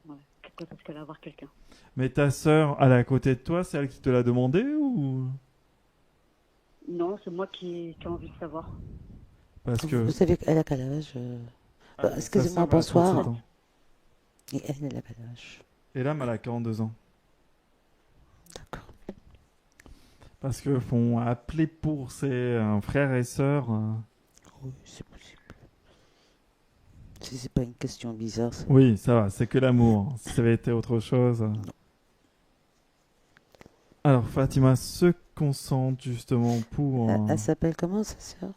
ouais. Quand est-ce qu'elle allait avoir quelqu'un? Mais ta sœur, elle est à côté de toi, c'est elle qui te l'a demandé ou? Non, c'est moi qui ai envie de savoir. Parce que... Vous savez qu'elle a quel âge ta excusez-moi, sœur a bonsoir. 37 ans. Et elle a quel âge? Et là, elle a 42 ans. D'accord. Parce que font appeler pour ses frères et sœurs. Oui, c'est possible. Si c'est pas une question bizarre, ça. Oui, ça va, c'est que l'amour. Si ça avait été autre chose. Alors, Fatima se concentre justement pour. Elle s'appelle comment, sa sœur?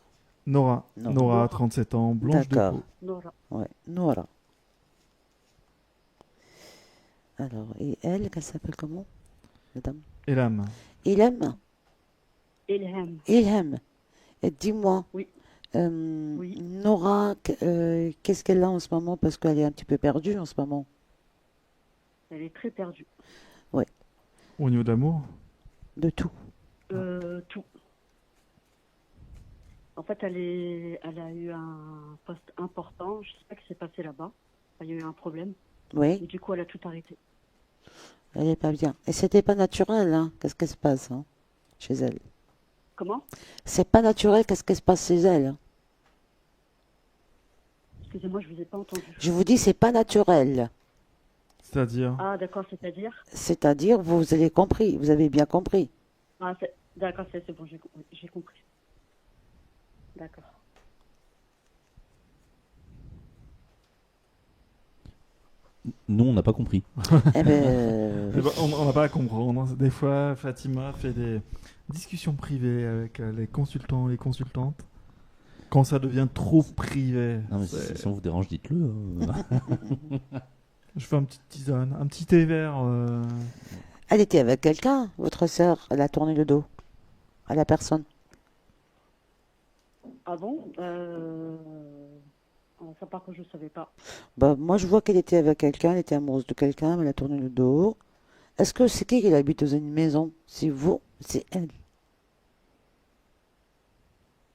Nora. Nora. Nora, 37 ans, blanche de D'accord. peau. Nora. Ouais, Nora. Alors, et elle s'appelle comment, madame? Elam. Ilham. Ilham. Ilham. Et dis-moi, Oui. Nora, qu'est-ce qu'elle a en ce moment? Parce qu'elle est un petit peu perdue en ce moment. Elle est très perdue. Ouais, Au niveau de l'amour? de tout. Tout. En fait, elle a eu un poste important. Je sais pas ce qui s'est passé là-bas. Il y a eu un problème. Oui, Et du coup, elle a tout arrêté. elle est pas bien. Et c'était pas naturel, hein? Qu'est-ce qui se passe hein, chez elle? Comment? C'est pas naturel, qu'est-ce qui se passe chez elle hein? Excusez-moi, je vous ai pas entendu. Je vous dis, c'est pas naturel. C'est-à-dire? Ah, d'accord, c'est-à-dire? C'est-à-dire, vous avez compris, vous avez bien compris. Ah, d'accord, c'est bon, j'ai compris. D'accord. Nous, on n'a pas compris. Eh ben, Eh ben, on n'a pas à comprendre. Des fois, Fatima fait des discussions privées avec les consultants et les consultantes. Quand ça devient trop privé. Non, mais si ça vous dérange, dites-le. Je fais une petite tisane, un petit thé vert. elle était avec quelqu'un, votre sœur, elle a tourné le dos à la personne. Ah bon? Ça, par contre, je savais pas. Bah, moi, je vois qu'elle était avec quelqu'un, elle était amoureuse de quelqu'un, mais elle a tourné le dos. Est-ce que c'est qui habite dans une maison? C'est vous, c'est elle.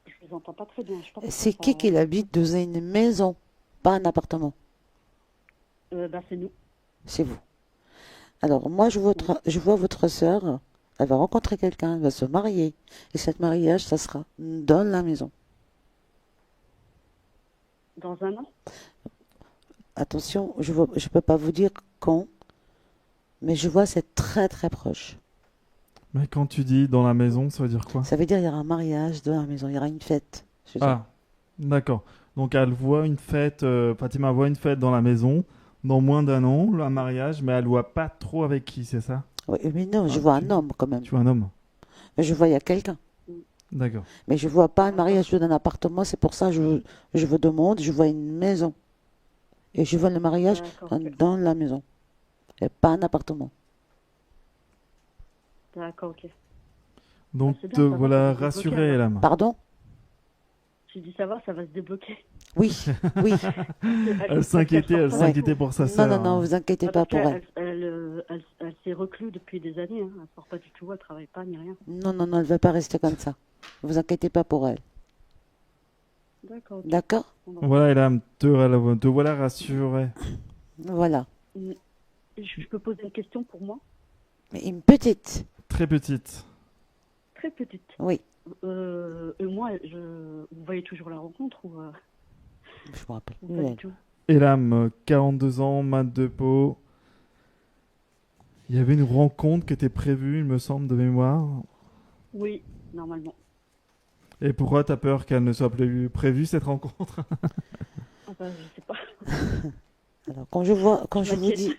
Je vous entends pas très bien. Je pense C'est que qui habite dans une maison, pas un appartement? Bah, c'est nous. C'est vous. Alors, moi, je vois votre sœur, elle va rencontrer quelqu'un, elle va se marier. Et cet mariage, ça sera dans la maison. Dans un an? Attention, je peux pas vous dire quand, mais je vois c'est très très proche. Mais quand tu dis dans la maison, ça veut dire quoi? Ça veut dire il y aura un mariage dans la maison, il y aura une fête. chez eux. Ah, d'accord. Donc elle voit une fête, Fatima voit une fête dans la maison, dans moins d'un an, un mariage, mais elle voit pas trop avec qui, c'est ça? Oui, mais non, je vois un homme quand même. Tu vois un homme? Mais je vois il y a quelqu'un. D'accord. Mais je vois pas un mariage dans un appartement, c'est pour ça que je vous demande, je vois une maison. Et je vois le mariage dans la maison. Et pas un appartement. D'accord, ok. Donc c'est bien, te ça va, voilà ça va se rassuré, débloquer, alors. Elam. Pardon? J'ai dit ça va se débloquer. Oui, oui. Elle s'inquiétait pour sa sœur. Non, vous inquiétez pas pour elle. Elle s'est reclue depuis des années. Hein. Elle sort pas du tout, elle travaille pas ni rien. Non, elle ne va pas rester comme ça. Vous inquiétez pas pour elle. D'accord. D'accord? Voilà, Elam, te voilà rassuré. Voilà. Je peux poser une question pour moi? Mais une petite. Très petite. Très petite. Oui. Et moi, vous voyez toujours la rencontre ou je me rappelle. Ou pas du tout. Elam, 42 ans, mat de peau. Il y avait une rencontre qui était prévue, il me semble, de mémoire. Oui, normalement. Et pourquoi t'as peur qu'elle ne soit plus prévue, cette rencontre? Enfin, je sais pas. Alors, quand je vous dis,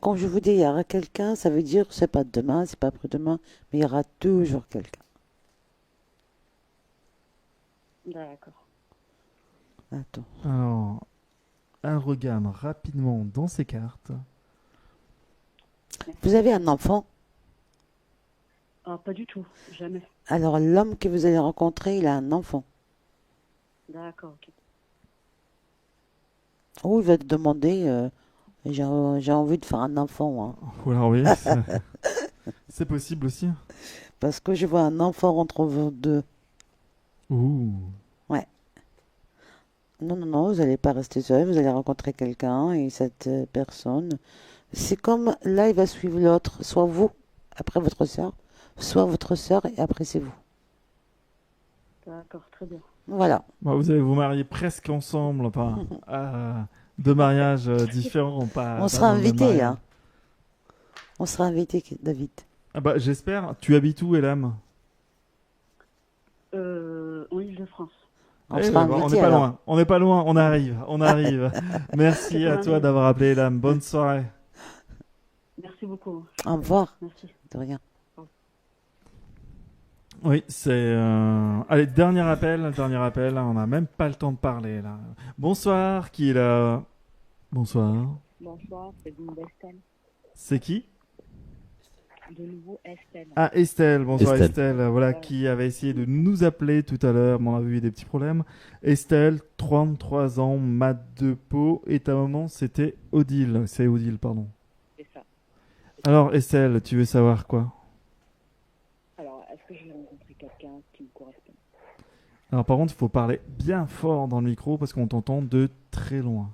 quand je vous dis il y aura quelqu'un, ça veut dire c'est pas demain, c'est pas après-demain, mais il y aura toujours quelqu'un. D'accord. Attends. Alors, elle regarde rapidement dans ses cartes. Vous avez un enfant? Ah, pas du tout, jamais. Alors, l'homme que vous allez rencontrer, il a un enfant. D'accord, ok. Ou il va te demander, j'ai envie de faire un enfant. Hein. Alors oui, c'est possible aussi. Parce que je vois un enfant entre vous deux. Ouh. Ouais. Non, vous n'allez pas rester seul, vous allez rencontrer quelqu'un et cette personne, c'est comme là, il va suivre l'autre, soit vous, après votre soeur, soit votre soeur et après c'est vous. D'accord, très bien. Voilà. Bon, vous allez vous marier presque ensemble, enfin, deux mariages différents. On sera invités, hein. On sera invités, David. Ah bah, j'espère. Tu habites où, Elam? En Ile-de-France. On n'est pas loin. On n'est pas loin. On arrive. Merci à toi d'avoir appelé, Elam. Bonne soirée. Merci beaucoup. Au revoir. Merci. De rien. Oui, c'est... Allez, dernier appel. On n'a même pas le temps de parler, là. Bonsoir, qui est là? Bonsoir. Bonsoir, c'est Bindestel. C'est qui? de nouveau Estelle. Ah, Estelle, bonsoir Estelle. Estelle, voilà, qui avait essayé de nous appeler tout à l'heure, mais on a eu des petits problèmes. Estelle, 33 ans, mat de peau, et ta maman, c'était Odile. C'est Odile, pardon. C'est ça. Alors, Estelle, tu veux savoir quoi? Alors, est-ce que je vais rencontrer quelqu'un qui me correspond? Alors, par contre, il faut parler bien fort dans le micro parce qu'on t'entend de très loin.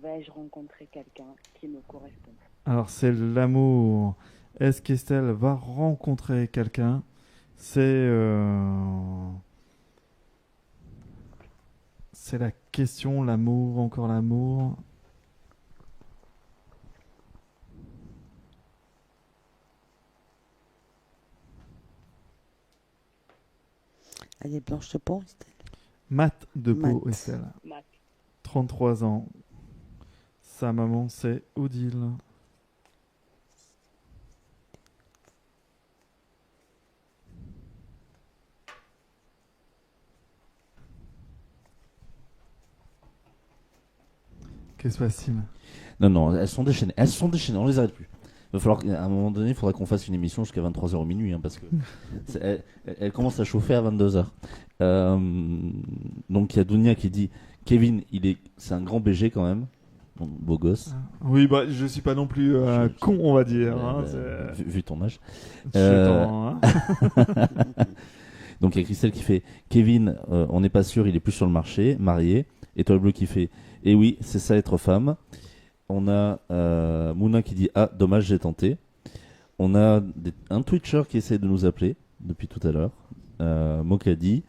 Vais-je rencontrer quelqu'un qui me correspond? Alors, c'est l'amour. Est-ce qu'Estelle va rencontrer quelqu'un? C'est la question, l'amour, encore l'amour. Elle est blanche de peau, Estelle. Mat de peau, Mat. Estelle. Mat. 33 ans. Sa maman, c'est Odile. Qu'est-ce qui se passe, Sim? Non, elles sont déchaînées. Elles sont déchaînées, on les arrête plus. Il va falloir qu'à un moment donné, il faudra qu'on fasse une émission jusqu'à 23h au minuit, hein, parce que elle commence à chauffer à 22h. Donc il y a Dounia qui dit Kevin, c'est un grand BG quand même. Bon, beau gosse. Oui, bah, je suis pas non plus con, on va dire. Hein, vu ton âge. Hein. Donc il y a Christelle qui fait Kevin, on n'est pas sûr, il est plus sur le marché, marié. Étoile bleue qui fait eh oui, c'est ça être femme. On a Mouna qui dit ah, dommage, j'ai tenté. On a un Twitcher qui essaie de nous appeler depuis tout à l'heure. Mokadi.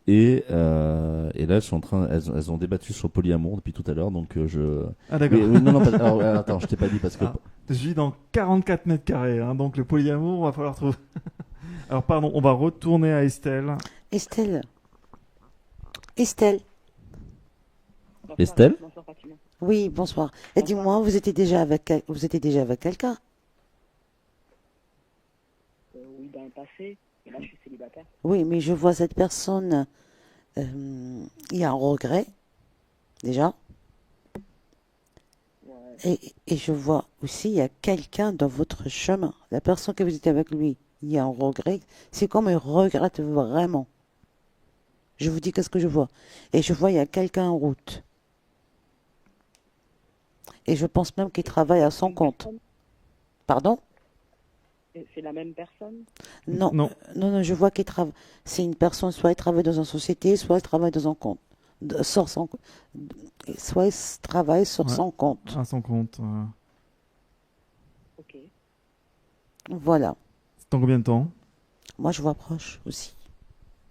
Et là, elles ont débattu sur le polyamour depuis tout à l'heure, donc je. Ah d'accord. Non, alors, attends, je t'ai pas dit parce que. Je vis dans 44 mètres carrés, hein, donc le polyamour, va falloir trouver. Alors pardon, on va retourner à Estelle. Estelle. Estelle. Bonsoir Fatima. Oui, bonsoir. Et dis-moi, vous étiez déjà avec quelqu'un? Oui, dans le passé, et là je suis célibataire. Oui, mais je vois cette personne. Il y a un regret, déjà. Ouais. Et je vois aussi, il y a quelqu'un dans votre chemin. La personne que vous étiez avec lui, il y a un regret. C'est comme il regrette vraiment. Je vous dis qu'est-ce que je vois. Et je vois, il y a quelqu'un en route. Et je pense même qu'il travaille à son compte. Pardon? Et c'est la même personne? Non, je vois qu'il travaille. C'est une personne, soit il travaille dans une société, soit il travaille dans un compte. Soit il travaille sur son compte. À son compte. Ok. Voilà. C'est dans combien de temps? Moi, je vois proche aussi.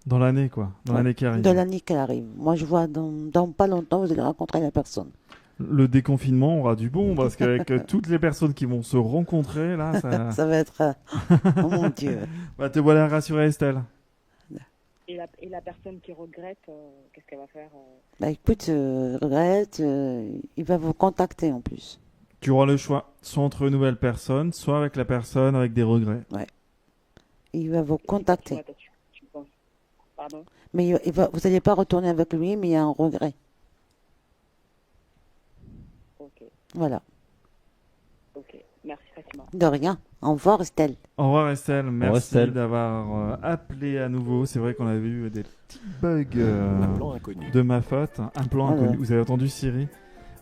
Dans l'année, quoi. Dans l'année qui arrive. Dans l'année qui arrive. Moi, je vois dans pas longtemps, vous allez rencontrer la personne. Le déconfinement aura du bon, parce qu'avec toutes les personnes qui vont se rencontrer, là, ça... Ça va être... Oh mon Dieu. Bah, te voilà rassurée, Estelle. Et la personne qui regrette, qu'est-ce qu'elle va faire? Bah écoute, regrette, il va vous contacter en plus. Tu auras le choix, soit entre une nouvelle personne, soit avec la personne avec des regrets. Ouais. Il va vous contacter. Tu penses? Pardon? Mais vous n'allez pas retourner avec lui, mais il y a un regret. Ok. Voilà. Ok. Merci Fatima. De rien. Au revoir Estelle. Au revoir Estelle, merci Estelle. d'avoir appelé à nouveau. C'est vrai qu'on avait eu des petits bugs de ma faute. Un plan Voilà. inconnu. Vous avez entendu Siri?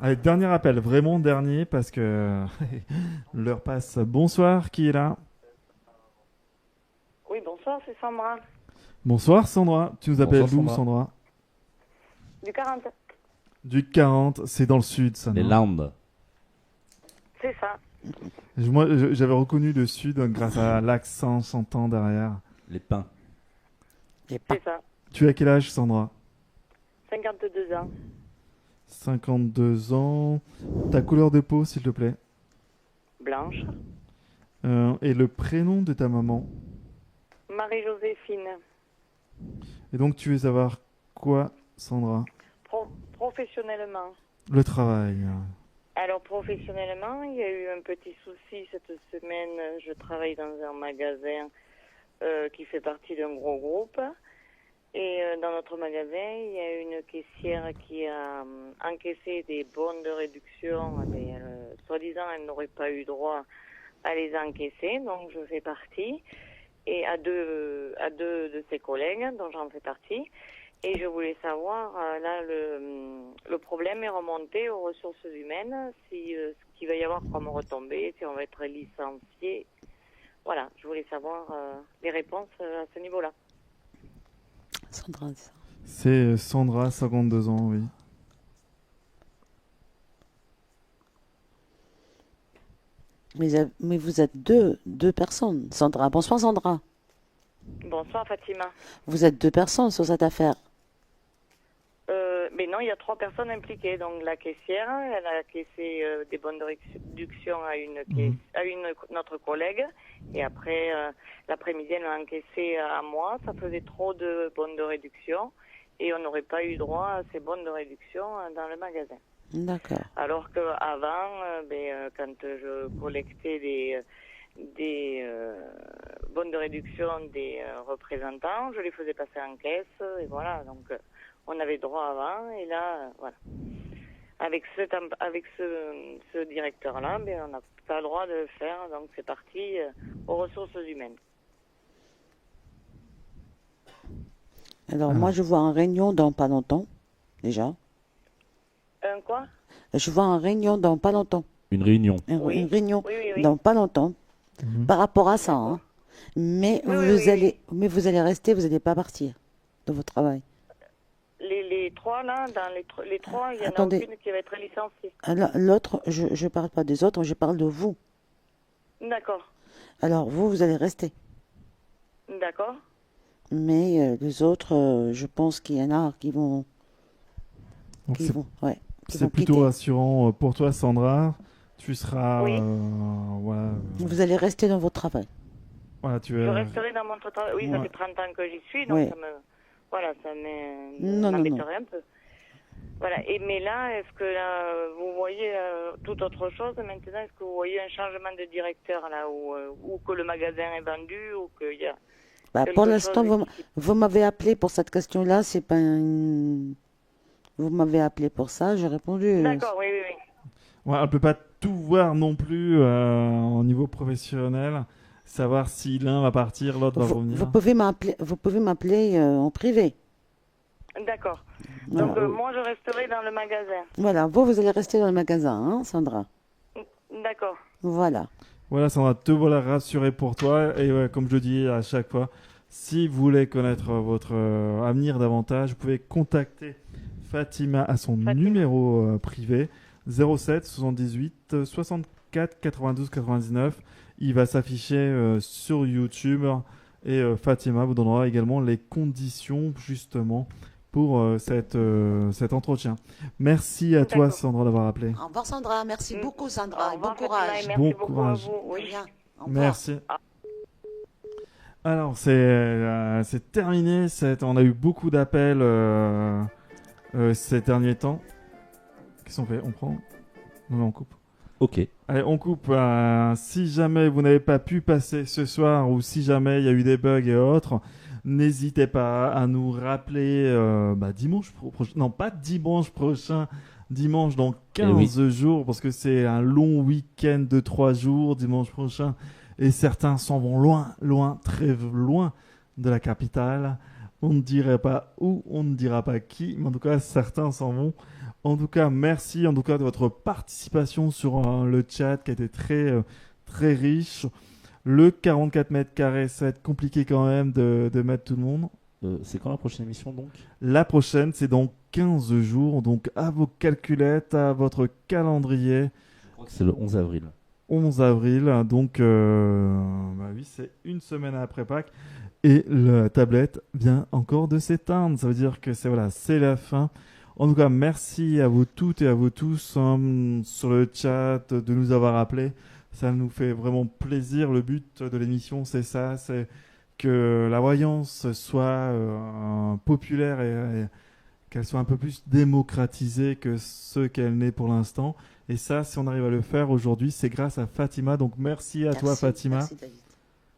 Allez, dernier appel, vraiment dernier, parce que l'heure passe. Bonsoir, qui est là? Oui, bonsoir, c'est Sandra. Bonsoir Sandra, tu nous appelles Bonsoir, d'où Sandra. Sandra? Du 40. Du 40, c'est dans le sud ça, Les non? Landes. C'est ça. Moi, j'avais reconnu le sud grâce à l'accent chantant derrière. Les Pins. C'est ça. Tu as quel âge Sandra? 52 ans. 52 ans. Ta couleur de peau s'il te plaît? Blanche. Et le prénom de ta maman? Marie-Joséphine. Et donc tu veux savoir quoi Sandra? Professionnellement. Le travail. Alors, professionnellement, il y a eu un petit souci cette semaine. Je travaille dans un magasin qui fait partie d'un gros groupe. Et dans notre magasin, il y a une caissière qui a encaissé des bons de réduction. Mais soi-disant, elle n'aurait pas eu droit à les encaisser, donc je fais partie, et à deux de ses collègues, dont j'en fais partie. Et je voulais savoir, là, le problème est remonté aux ressources humaines, si ce qu'il va y avoir comme retombée, si on va être licencié. Voilà, je voulais savoir les réponses à ce niveau-là. Sandra. C'est Sandra, 52 ans, oui. Mais vous êtes deux personnes, Sandra. Bonsoir, Sandra. Bonsoir, Fatima. Vous êtes deux personnes sur cette affaire. Mais non, il y a 3 personnes impliquées. Donc la caissière, elle a caissé des bons de réduction à notre collègue. Et après, l'après-midi, elle a encaissé à moi. Ça faisait trop de bons de réduction. Et on n'aurait pas eu droit à ces bons de réduction dans le magasin. D'accord. Alors qu'avant, quand je collectais des bons de réduction des représentants, je les faisais passer en caisse. Et voilà, donc... on avait droit avant, et là, voilà. Avec ce directeur-là, on n'a pas le droit de le faire, donc c'est parti aux ressources humaines. Alors, moi, je vois en réunion dans pas longtemps, déjà. Quoi? Je vois en réunion dans pas longtemps. Une réunion. Une réunion Oui. dans pas longtemps, par rapport à ça. Hein. Mais vous allez rester, vous n'allez pas partir de votre travail. Les 3, là, dans les 3, il y en Attendez. a aucune qui va être licenciée. L'autre, je ne parle pas des autres, je parle de vous. D'accord. Alors, vous allez rester. D'accord. Mais les autres, je pense qu'il y en a qui vont... Donc qui c'est vont plutôt quitter. rassurant pour toi, Sandra. Tu seras... Oui. voilà, Vous allez rester dans votre travail. voilà, tu Je es... resterai dans mon travail. Oui, ça Ouais. fait 30 ans que j'y suis, donc Ouais. ça Non. m'embêterait un peu. Voilà. Mais là, est-ce que là, vous voyez toute autre chose maintenant? Est-ce que vous voyez un changement de directeur là, ou que le magasin est vendu, ou qu'il y a Pour quelque l'instant, chose vous m'avez appelé pour cette question-là. C'est pas Vous m'avez appelé pour ça, j'ai répondu. D'accord, oui. Ouais, on ne peut pas tout voir non plus au niveau professionnel. Savoir si l'un va partir, l'autre va revenir. Vous pouvez m'appeler en privé. D'accord. Voilà. Donc moi, je resterai dans le magasin. Voilà, vous allez rester dans le magasin, hein, Sandra. D'accord. Voilà. Voilà, Sandra, te voilà rassuré pour toi. Et ouais, comme je dis à chaque fois, si vous voulez connaître votre avenir davantage, vous pouvez contacter Fatima à son numéro privé 07 78 64 92 99. Il va s'afficher sur YouTube et Fatima vous donnera également les conditions justement pour cet entretien. Merci à toi, Sandra, d'avoir appelé. Au revoir, Sandra. Merci beaucoup, Sandra. Et bon courage. Bon courage. Merci. Alors, c'est terminé. On a eu beaucoup d'appels ces derniers temps. Qu'est-ce qu'on fait? On prend? Non, on coupe. Ok. Allez, on coupe. Si jamais vous n'avez pas pu passer ce soir ou si jamais il y a eu des bugs et autres, n'hésitez pas à nous rappeler dimanche prochain. Non, pas dimanche prochain. Dimanche dans 15 jours parce que c'est un long week-end de 3 jours dimanche prochain. Et certains s'en vont loin, très loin de la capitale. On ne dirait pas où, on ne dira pas qui, mais en tout cas, certains s'en vont. En tout cas, merci de votre participation sur le chat qui a été très, très riche. Le 44 mètres carrés, ça va être compliqué quand même de mettre tout le monde. C'est quand la prochaine émission donc? La prochaine, c'est dans 15 jours. Donc à vos calculettes, à votre calendrier. Je crois que c'est le 11 avril. 11 avril, donc oui, c'est une semaine après Pâques. Et la tablette vient encore de s'éteindre. Ça veut dire que c'est la fin. En tout cas, merci à vous toutes et à vous tous sur le chat de nous avoir appelés. Ça nous fait vraiment plaisir. Le but de l'émission, c'est ça, c'est que la voyance soit populaire et qu'elle soit un peu plus démocratisée que ce qu'elle n'est pour l'instant. Et ça, si on arrive à le faire aujourd'hui, c'est grâce à Fatima. Donc merci à toi, Fatima. Merci, David.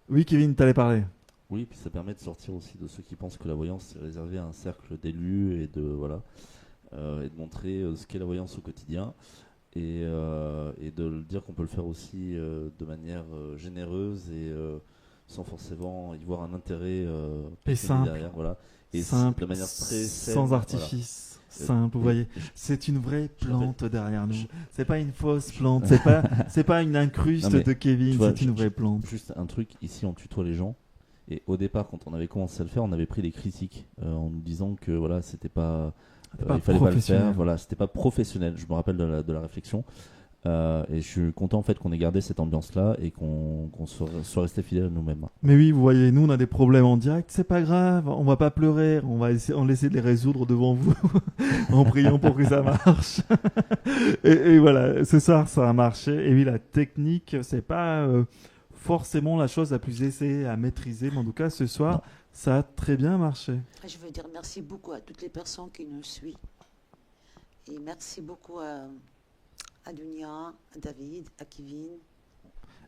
Oui, Kevin, t'allais parler. Oui, puis ça permet de sortir aussi de ceux qui pensent que la voyance est réservée à un cercle d'élus et de montrer ce qu'est la voyance au quotidien. et de le dire qu'on peut le faire aussi de manière généreuse et sans forcément y voir un intérêt Et simple. derrière, voilà. Et Simple, de manière très saine, sans voilà. artifice, simple, vous voyez. C'est une vraie je rappelle- plante derrière nous. je- C'est pas une fausse plante, c'est pas une incruste Non, mais, de Kevin, tu vois, c'est une vraie plante. Juste un truc, ici on tutoie les gens. Et au départ, quand on avait commencé à le faire, on avait pris des critiques en nous disant que voilà, c'était pas, pas il fallait pas le professionnel. faire. Voilà, c'était pas professionnel. Je me rappelle de la réflexion. Et je suis content en fait qu'on ait gardé cette ambiance-là et qu'on soit resté fidèle à nous-mêmes. Mais oui, vous voyez, nous on a des problèmes en direct, c'est pas grave, on va pas pleurer, on va essayer de les résoudre devant vous en priant pour que ça marche. et voilà, ce soir ça a marché. Et oui, la technique, c'est pas forcément la chose la plus aisée à maîtriser, mais en tout cas ce soir ça a très bien marché. Je veux dire merci beaucoup à toutes les personnes qui nous suivent. Et merci beaucoup à Dunia, à David, à Kevin.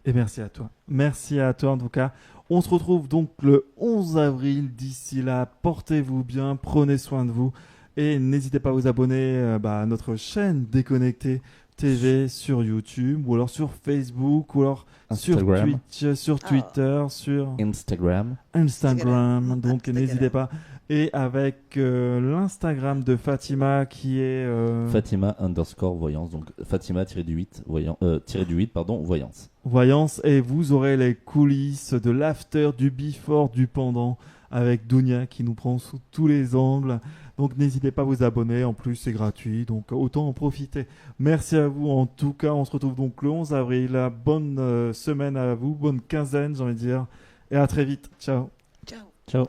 Et merci à toi. Merci à toi en tout cas. On se retrouve donc le 11 avril. D'ici là, portez-vous bien, prenez soin de vous. Et n'hésitez pas à vous abonner à notre chaîne Déconnecté TV sur YouTube, ou alors sur Facebook, ou alors Instagram. sur Twitch, sur Twitter, sur Instagram. Donc n'hésitez pas. Et avec l'Instagram de Fatima qui est... Fatima _ voyance. Donc Fatima -8 voyance. Voyance, et vous aurez les coulisses de l'after, du before, du pendant, avec Dunia qui nous prend sous tous les angles. Donc n'hésitez pas à vous abonner, en plus c'est gratuit, donc autant en profiter. Merci à vous en tout cas, on se retrouve donc le 11 avril. Bonne semaine à vous, bonne quinzaine j'ai envie de dire, et à très vite, ciao. Ciao. Ciao.